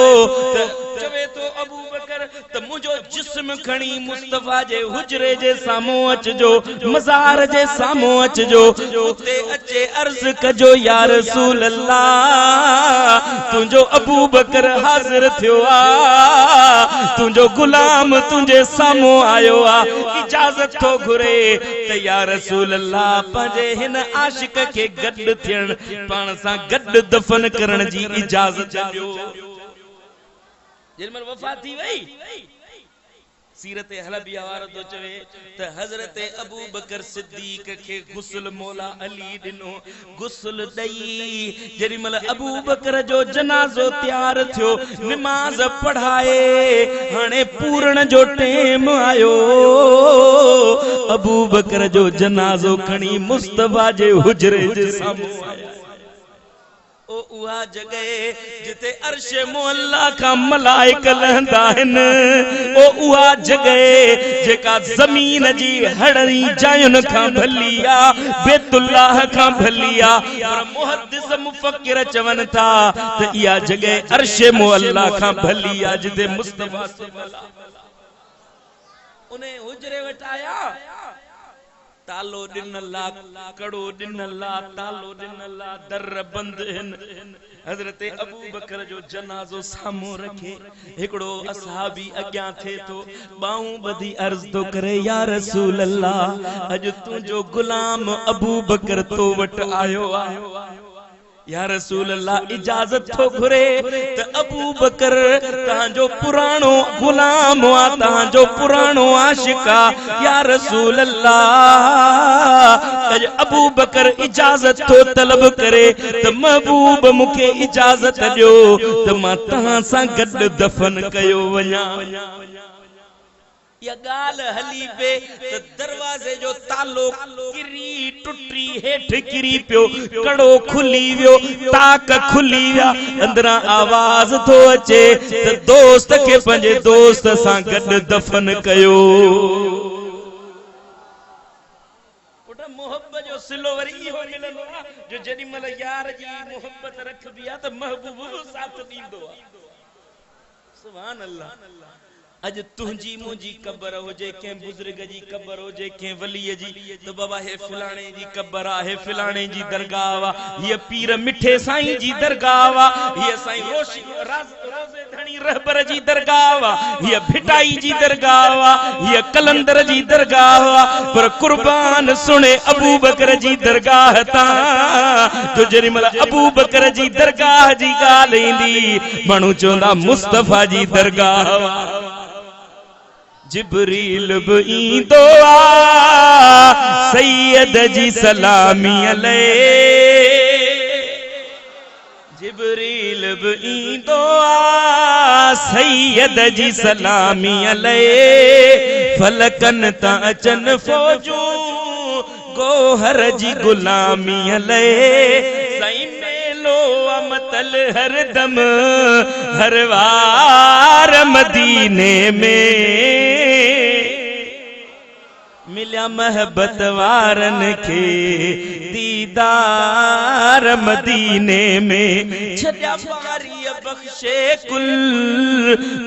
Speaker 1: त चवे तो अबू बकर त मुझो जिस्म खणी मुस्तफा जे हुजरे जे सामो अचजो मज़ार जे सामो अचजो उते अचे अर्ज कजो या रसूल अल्लाह तुंजो अबू बकर हाजिर थियो आ तुंजो गुलाम तुंजे सामो आयो आ इजाजत तो घुरे त या रसूल अल्लाह पंजे हिन आशिक के गड थियण पाण सा गड दफन करण जी इजाजत दियो जिनमल वफात थी वई सीरत हलबिया वारो तो चवे त हजरत अबू बकर सिद्दीक के गुस्ल मौला अली दिनो गुस्ल दई जरी मल अबू बकर जो जनाजो तैयार थियो नमाज पढ़ाए हाने पूर्ण जो टेम आयो अबू बकर जो जनाजो खणी मुस्तफा जे हुजरे जे सामने आया ओ उहा जगह जिते अर्श मुअल्ला का मलाइक लहंदा हन ओ उहा जगह जेका जमीन जी हड़री जायुन का भलिया बैतुल्लाह का भलिया पर मुहद्दिस मुफक्किर चवन था त इहा जगह अर्श मुअल्ला का भलिया जिते मुस्तफा सल्लल्लाहु उन्हें हुजरे वटाया तालो दिन अल्लाह कड़ो दिन अल्लाह तालो दिन अल्लाह दर बंद हन हजरत अबू बकर जो जनाजो सामो रखे एकड़ो असहाबी अग्या थे तो बाहू बधी अर्ज तो करे या रसूल अल्लाह अज तू जो गुलाम अबू बकर तो वट आयो आ या रसूल अल्लाह इजाजत तो घुरे त अबू बकर तहां जो पुरानो गुलाम आ तहां जो पुरानो आशिका या रसूल अल्लाह अज अबू बकर इजाजत तो तलब करे त महबूब मुखे इजाजत दियो त मां तहां सां गड दफन कयो वञा या गाल हली पे त दरवाजे जो तालो किरी टुटी हेठ किरी पियो कड़ो खुली वियो ताक खुली विया अंदरा आवाज तो अचे त दोस्त के पंजे दोस्त सां गड दफन कयो पुट मोहब्बत जो सिलो वरी इहो मिलंदो आ जो जडी मल यार जी मोहब्बत रखबी आ त महबूब साथ दींदो आ सुभान अल्लाह अज तुझी मुझी कबर होजे के बुजुर्ग जी कबर होजे के वली जी तो बाबा हे फिलाने जी कबर आ हे फिलाने जी दरगाह वा ये पीर मिठे साईं जी दरगाह वा ये साईं रोजे धनी रहबर जी दरगाह वा ये भिटाई जी दरगाह वा ये कलंदर जी दरगाह वा पर कुर्बान सुने अबू बकर जी दरगाह ता तो जरी मल अबू बकर जी दरगाह जी गाल इंदी मानू चोंदा मुस्तफा जी दरगाह वा जिब्रील भी ईंदो आ सैयद जी सलामी अलैह जिब्रील भी ईंदो आ सैयद जी सलामी अलैह फलकन ता अचन फौजू गोहर जी गुलामी अलैह सई मेलो अमतल हर दम हर वार मदीने में मिल्या महबत वारन के दीदार मदीने में छड्या बारी बख्शे कुल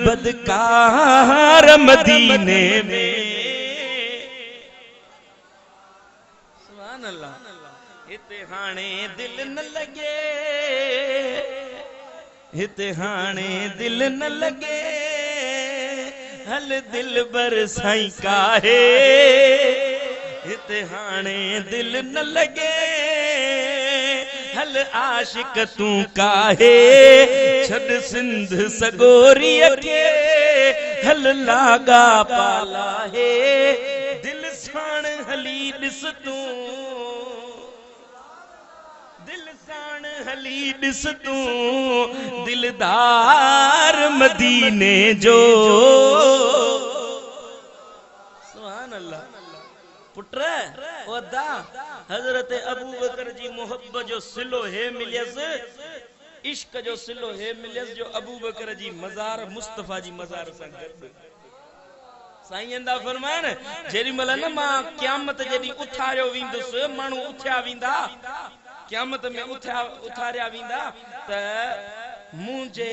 Speaker 1: बदकार मदीने में सुभान अल्लाह इते हाणे दिल न लगे इते हाणे दिल न लगे हल दिल बर साईं काहे इते हाणे दिल न लगे हल आशिक तू काहे छड़ सिंध सगोरी के हल लागा पाला है दिल साण हली दिस तू दिल साण हली दिस तू दिलदार मदीने जो सुभान अल्लाह पुत्र वदा हजरत अबू बकर जी मोहब्बत जो सिलो है मिलियस इश्क जो सिलो हे मिलियस जो अबू बकर जी मज़ार मुस्तफा जी मज़ार सां गॾु साईं दा फरमान जेडी मल न मां क़यामत जेडी उथारियो विंदुस मानू उथया विंदा क़यामत में उथारिया विंदा त मुझे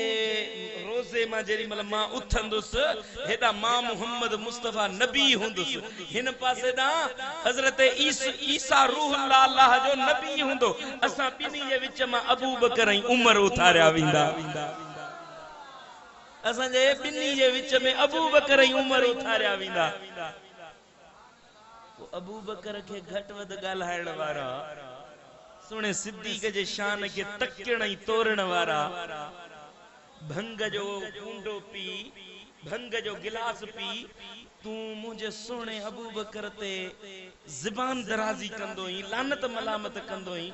Speaker 1: रोज़े मां जेडी मल मां उथंदुस हेदा मां मोहम्मद मुस्तफा नबी हुंदुस हिन पासे दा हजरत ईसा रूहुल्लाह अल्लाह जो नबी हुंदो असा बिनी जे विच मां अबू बकर ऐं उमर उथारिया विंदा असांजे बिन्नी जे विच में अबू बकर ऐं उमर उथारिया विंदा अबू बकर के घट वध गाल्हाइण वारा सुने सिद्दीक जे शान के तकण ऐं तोरण वारा भंग जो कूंडो पी भंग जो गिलास पी तू मुझे सुने अबू बकर ते ज़बान दराजी कंदो ही लानत मलामत कंदो ही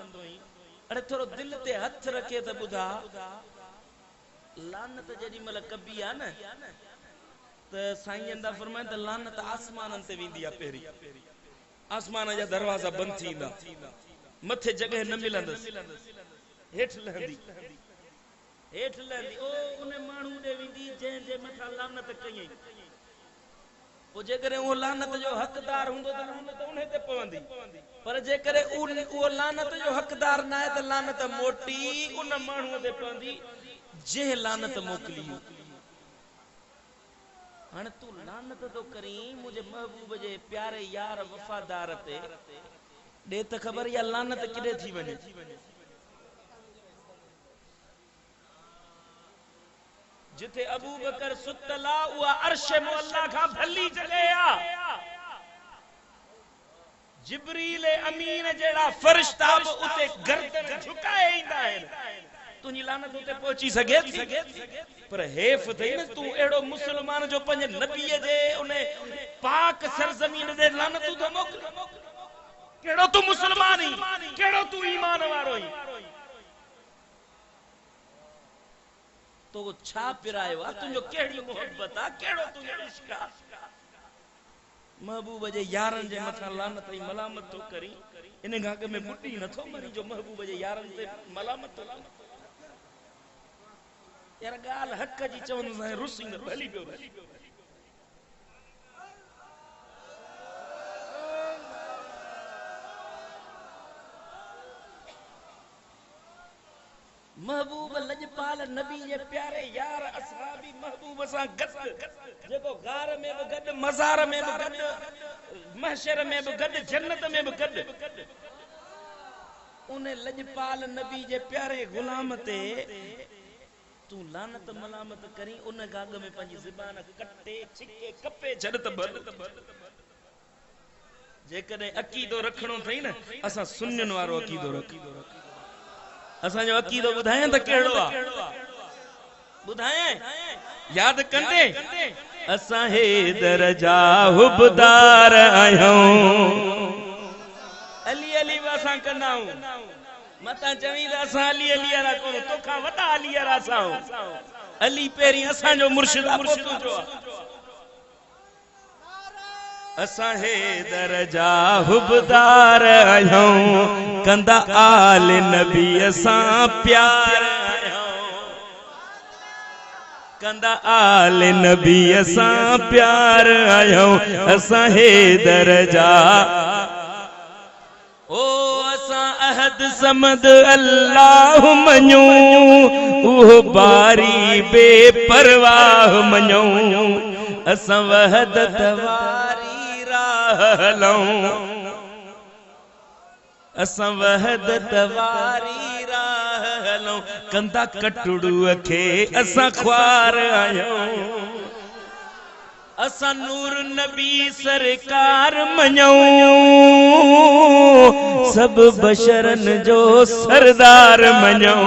Speaker 1: अरे थोरो दिल ते हथ रखे त बुधा लानत जेडी मल कबी आ न त साईं दा फरमाइन त लानत आसमानन ते विंदी आ पेरी आसमान जा दरवाजा बंद थींदा मथे जगह न मिलंदस हेठ लहंदी ओ उन मानू दे विंदी जे जे मथा लानत कई ओ जे करे वो लानत जो हकदार हुंदो त लानत उन्हे ते पवंदी पर जे करे वो लानत जो हकदार ना है त लानत मोटी उन मानू ते पवंदी जे लानत मोकली हाने तू लानत तो करी मुझे महबूब जे प्यारे यार वफादार ते दे त खबर या लानत किडे थी वने जिथे अबू बकर सुतला उआ अर्श मुअल्ला का भली जगह आ जिब्रील अमीन जेड़ा फरिश्ता उते गर्दन झुकाए इंदा है तुनी लानत उते पहुंची सके पर हेफ थई न तू एड़ो मुसलमान जो पंज नबी जे उने पाक सरजमीन दे लानत तो मोकल केड़ो तू मुसलमान ही केड़ो तू ईमान वारो ही तो छा पिरायो आ तुजो केड़ी मोहब्बत आ केड़ो तू इश्क आ महबूब जे यारन जे मथा लानत ई मलामत तो करी इन गाग में बुड्डी न थो मरी जो महबूब जे यारन ते मलामत तो यार गाल हक जी चवन से रुसी न भली पियो महबूब लजपाल नबी जे प्यारे यार असहाबी महबूब सा गद जेको गार में भी गद मजार में भी गद महशर में भी गद जन्नत में भी गद उन्हें लजपाल नबी जे प्यारे गुलाम ते तू लानत मलामत करी उन गाग में पंजी ज़बान कटे छिके कपे जड़त बद जे कदे अकीदो रखणो थई न असा सुन्नन वारो अकीदो रख असा जो अकीदो बुधाए त केड़ो आ बुधाए याद कंदे असा हे दरजा हुबदार आयूं अली अली वासा कनाऊ मता चवीदा असा अली अली रा को तोखा वदा अली रा साओ अली पेरी असा जो मुर्शिद पोतो जो असा हे दरजा हुबदार आयूं कंदा आल नबी असा प्यार आयूं कंदा आल नबी असा प्यार आयूं असा हे दरजा ओ असा अहद समद अल्लाह मन्यू ओ बारी बेपरवाह मन्यू असा वहदत वारी राह हलऊं असा वहदत वारी राह हलऊं कंदा कटड़ू खे असा ख्वार आयूं असा नूर नबी सरकार मन्यू सब बशरन जो सरदार मन्यू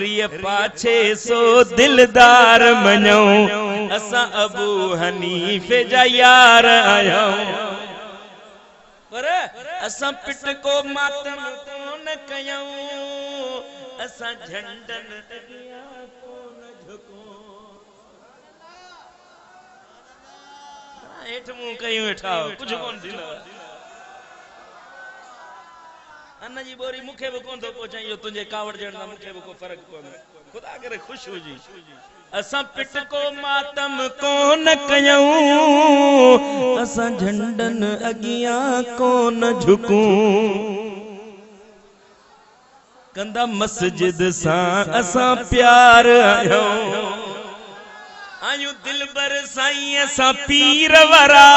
Speaker 1: रिय पाछे सो दिलदार मन्यू असा अबू हनीफे जा यार आयूं पर असा पिट को मातम कोन कयूं असा झंडन अगिया कोन झुको हेठ मुंह कयूं वेठा कुछ कोन थींदो अन्न जी बोरी मुखे भी कोन थो पहुचाई यो तुझे कावड़ जण दा मुखे भी को फर्क कोन खुदा करे खुश हो जी असा पिट को मातम कोन कयूं असा झंडन अगिया कोन झुकूं कंदा मस्जिद सा असा प्यार आयो आयु दिल बर साईं असा पीर वरा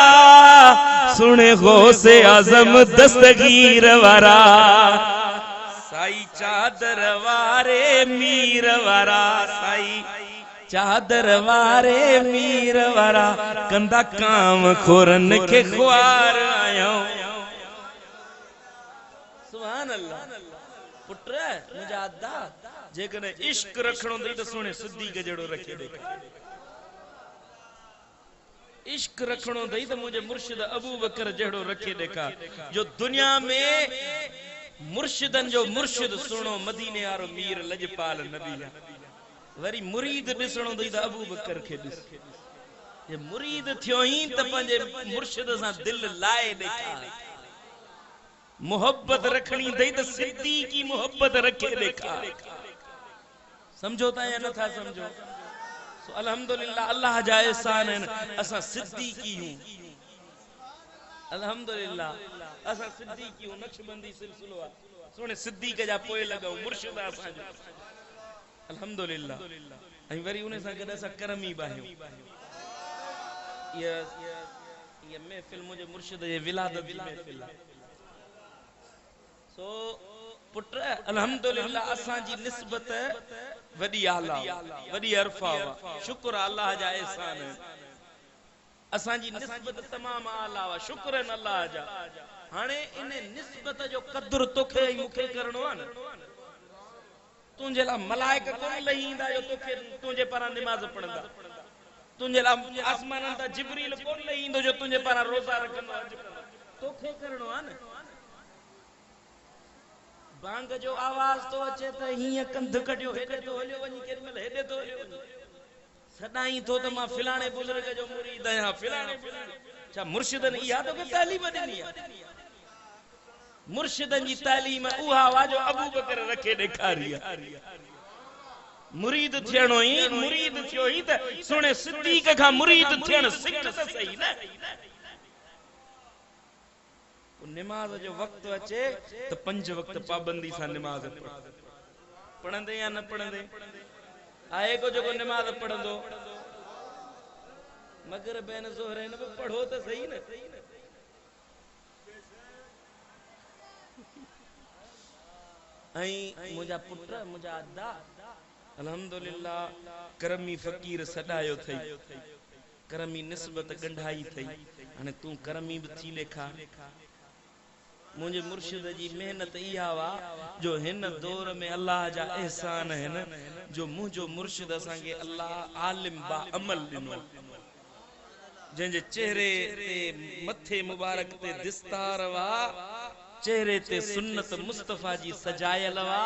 Speaker 1: सुने गौसे आजम दस्तगीर वरा साई चादर वारे मीर वरा साई चादर वारे मीर वरा कंदा काम खोरन के ख्वार आयो सुभान अल्लाह पुत्र मुजादा जेकने इश्क रखणो दई तो सुने सिद्दीक़ जड़ो रखे दे इश्क रखणो दई तो मुझे मुर्शिद अबू बकर जड़ो रखे देखा जो दुनिया में मुर्शिदन जो मुर्शिद सुनो मदीने वारो मीर लजपाल नबी वरी मुरीद दिसणो दई तो अबू बकर के दिस ये मुरीद थियो ही त पंजे मुर्शिद सा दिल लाए देखा मोहब्बत रखनी दई तो सिद्दीक़ की मोहब्बत रखे देखा समझो ता या न था समझो सो अल्हम्दुलिल्लाह अल्लाह जा एहसान है असा सिद्दीक़ी हूं अल्हम्दुलिल्लाह असा सिद्दीक़ी हूं नक्शबंदी सिलसिलो आ सोने सिद्दीक़ जा पोए लगाऊ मुर्शिद असा जो अल्हम्दुलिल्लाह ऐं वरी उन सा गड असा करमी बाहियो ये महफिल मुझे मुर्शिद जे विलादत जी महफिल सो पुत्र अल्हम्दुलिल्लाह असा जी निस्बत वडी आला वडी अरफा शुक्र अल्लाह जा एहसान है असा जी निस्बत तमाम आला वा शुक्र है अल्लाह जा हाने इने निस्बत जो कदर तोखे मुखे करनो है न तुझे ला मलाइक कोन लहींदा जो तोखे तुझे पारा नमाज पढ़ंदा तुझे ला आसमानन ता जिब्रील कोन लहींदो जो तुझे पारा रोजा रखंदा तोखे करनो है न बांग जो आवाज तो अचे त हिय कंध कढियो हेडे तो हलियो वनी केमल हेडे तो हलियो सदाई तो त मा फिलाणे बुजुर्ग जो मुरीद आया फिलाणे छा मुर्शिदन इहा तो के तालीम ॾिनी आहे मुर्शिदन जी तालीम उहा वा जो अबू बकर रखे ॾेखारी आहे मुरीद थियणो ही मुरीद थियो ही त सुणे सिद्दीक़ खां मुरीद थियण सिख त सही न नमाज जो वक्त अचे तो 5 वक्त पाबंदी सा नमाज पढ़ंदे या न पढ़ंदे आए को जो नमाज पढ़ंदो मगर बैन ज़ोहरैन में पढ़ो तो सही न मुझा पुत्र मुझा अदा अल्हम्दुलिल्लाह करमी फकीर सदायो थई करमी निस्बत गंढाई थई हाने तू करमी भी थी लेखा मुझे मुर्शिद जी मेहनत इहा वा जो हिन दौर में अल्लाह जा एहसान है न जो मुझो मुर्शिद असा के अल्लाह आलिम बा अमल दिनो जे चेहरे ते मथे मुबारक ते दिस्तार वा चेहरे ते सुन्नत मुस्तफा जी सजायल वा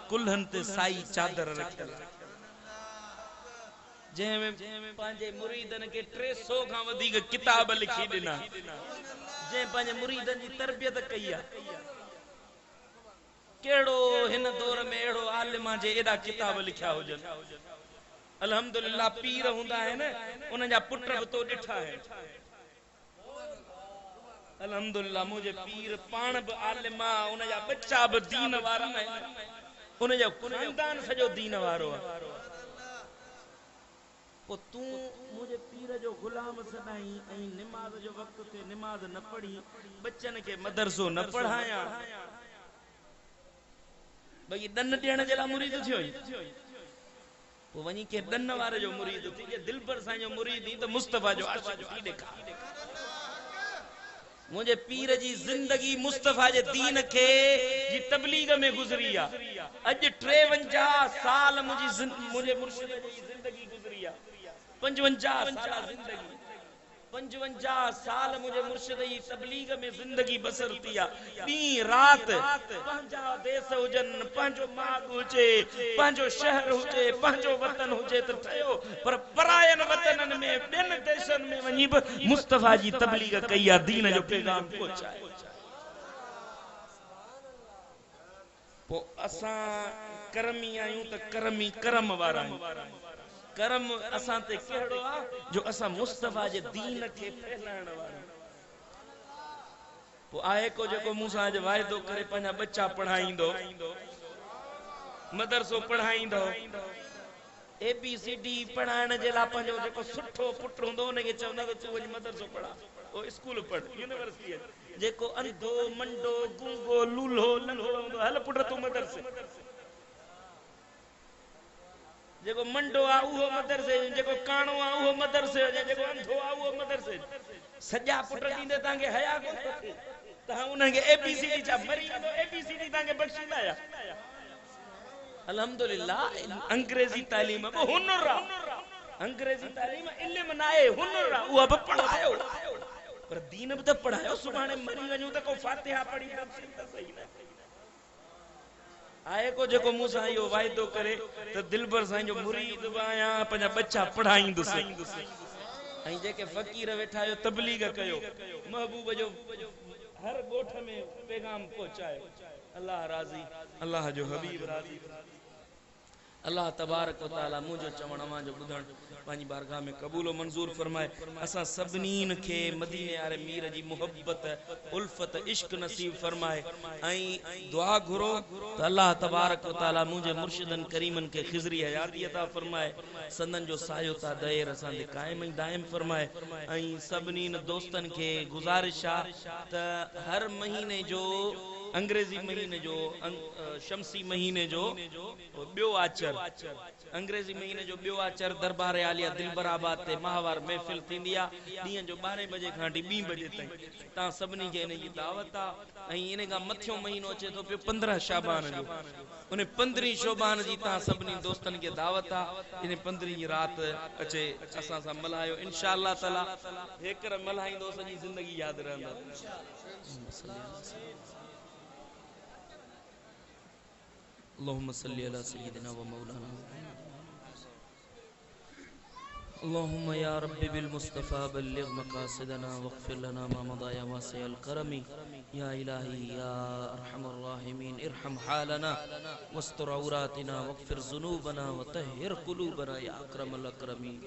Speaker 1: कुल्हन ते साई चादर रखल जे में पांजे मुरीदन के 300 का वधिक किताब लिखी दिना जे पांजे मुरीदन जी तरबियत कई आ केड़ो हिन दौर में एड़ो आलिमा जे एडा किताब लिखया होजन अल्हम्दुलिल्लाह पीर हुंदा है न उन जा पुत्र भी तो डिठा है अल्हम्दुलिल्लाह मुझे पीर पाण भी आलिमा उन जा बच्चा भी दीन वारा है उन जो खानदान सजो दीन वारो है ओ तू मुझे पीर जो गुलाम सदाई ऐ नमाज जो वक्त ते नमाज न पढ़ी बच्चन के मदरसो न पढ़ाया भई दन देण जे ला मुरीद थियो वो वनी के दन वारे जो मुरीद थी के दिल पर सा जो मुरीद ही तो मुस्तफा जो आशिक थी देखा मुझे पीर जी जिंदगी मुस्तफा जे दीन के जी तबलीग में गुजरी आ अज 53 साल मुझे मुर्शिद जी जिंदगी गुजरी आ 55 साल जिंदगी 55 साल मुझे मुर्शिद जी तबलीग में जिंदगी बसर किया दी रात पंजा देश हुजन पंजो माग हुजे पंजो शहर हुजे पंजो वतन हुजे तो ठयो पर परायन वतनन में बेन देशन में वनी मुस्तफा जी तबलीग कई दीन जो पैगाम पहुंचाए पो असां करमी आयूं त करमी करम वारा आहियूं। करम असां ते कहिड़ो आहे जो असां मुस्तफा जे दीन खे फैलाइण वारा। पो आहे को जेको मूंसां अॼु वाइदो करे पंहिंजा बच्चा पढ़ाईंदो, मदरसो पढ़ाईंदो, ABCD पढ़ाइण जे लाइ पंहिंजो जेको सुठो पुट हूंदो उनखे चवंदा त तूं वञी मदरसो पढ़ा, ओ स्कूल पढ़, यूनिवर्सिटी। जेको अंधो मंडो गूंगो लूलो लंगड़ो हूंदो, हल पुट तूं मदरसे। जेको मंडो आहे उहो मदरसे, जेको काणो आहे उहो मदरसे, जेको अंधो आहे उहो मदरसे। सॼा पुट ॾींदे तव्हांखे हया कोन थिए, तव्हां उन्हनि खे ABCD छा मरी वेंदो, ABCD तव्हांखे बख़्शींदा या? अल्हम्दुलिल्लाह अंग्रेजी तालीम बि हुनुर आहे, अंग्रेजी तालीम इल्म न आहे, हुनुर आहे, उहा बि पढ़ायो, पर दीन बि त पढ़ायो। सुभाणे मरी वञूं त को फातिहा पढ़ी त सही न आहे। को जेको मूंसां इहो वाइदो करे त दिलबर साईं जो मुरीद बि आहियां, पंहिंजा बच्चा पढ़ाईंदुसि, ऐं जेके फ़क़ीर वेठा आहियो तबलीग कयो, महबूब जो हर ॻोठ में पैगाम पहुचायो। अल्लाह राज़ी, अल्लाह जो हबीब राज़ी। अल्लाह तबारक व तआला मुंहिंजो चवण जो ॿुधण पंहिंजी बारगाह में क़बूल व मंज़ूर फरमाए। असां सभिनीन खे मदीने वारे मीर जी मुहब्बत, उल्फत, इश्क नसीब फरमाए ऐं दुआ घुरो त अल्लाह तबारक व तआला मुंहिंजे मुर्शिदन करीमन खे खिज़री हयाती अता फरमाए, संदन जो सायो ता दएर असां ते क़ाइम ऐं दाइम फरमाए। ऐं सभिनीन दोस्तन खे गुज़ारिश आहे त हर महीने जो अंग्रेजी महीने जो शमसी महीने जो ॿियो आचर, अंग्रेजी महीने जो ॿियो आचर दरबार आलिया दिलबराबाद ते माहवार महफ़िल थींदी आहे ॾींहं जो 12 बजे खां 2 बजे ताईं। तव्हां सभिनी खे इन जी दावत आहे। ऐं इन खां मथियों महीनो अचे थो पियो 15 शाबान जो, उन 15 शोबान जी तव्हां सभिनी दोस्तनि खे दावत आहे। इन 15 जी राति अचे असां सां मल्हायो इंशा अल्लाह ताला। हेकर मल्हाईंदो सॼी ज़िंदगी यादि रहंदा। अल्लाहुम्मा सल्ली अला सय्यिदिना व मौलाना अल्लाहुम्मा या रब्बी बिल मुस्तफा बल्लिग मकासिदना वग़फिर लना मा मदा या वासिअल करमी या इलाही या अरहमर राहिमीन इरहम हालना वस्तर औरातिना वग़फिर ज़ुनूबना व तहिर क़ुलूबना या अकरमल अकरमीन।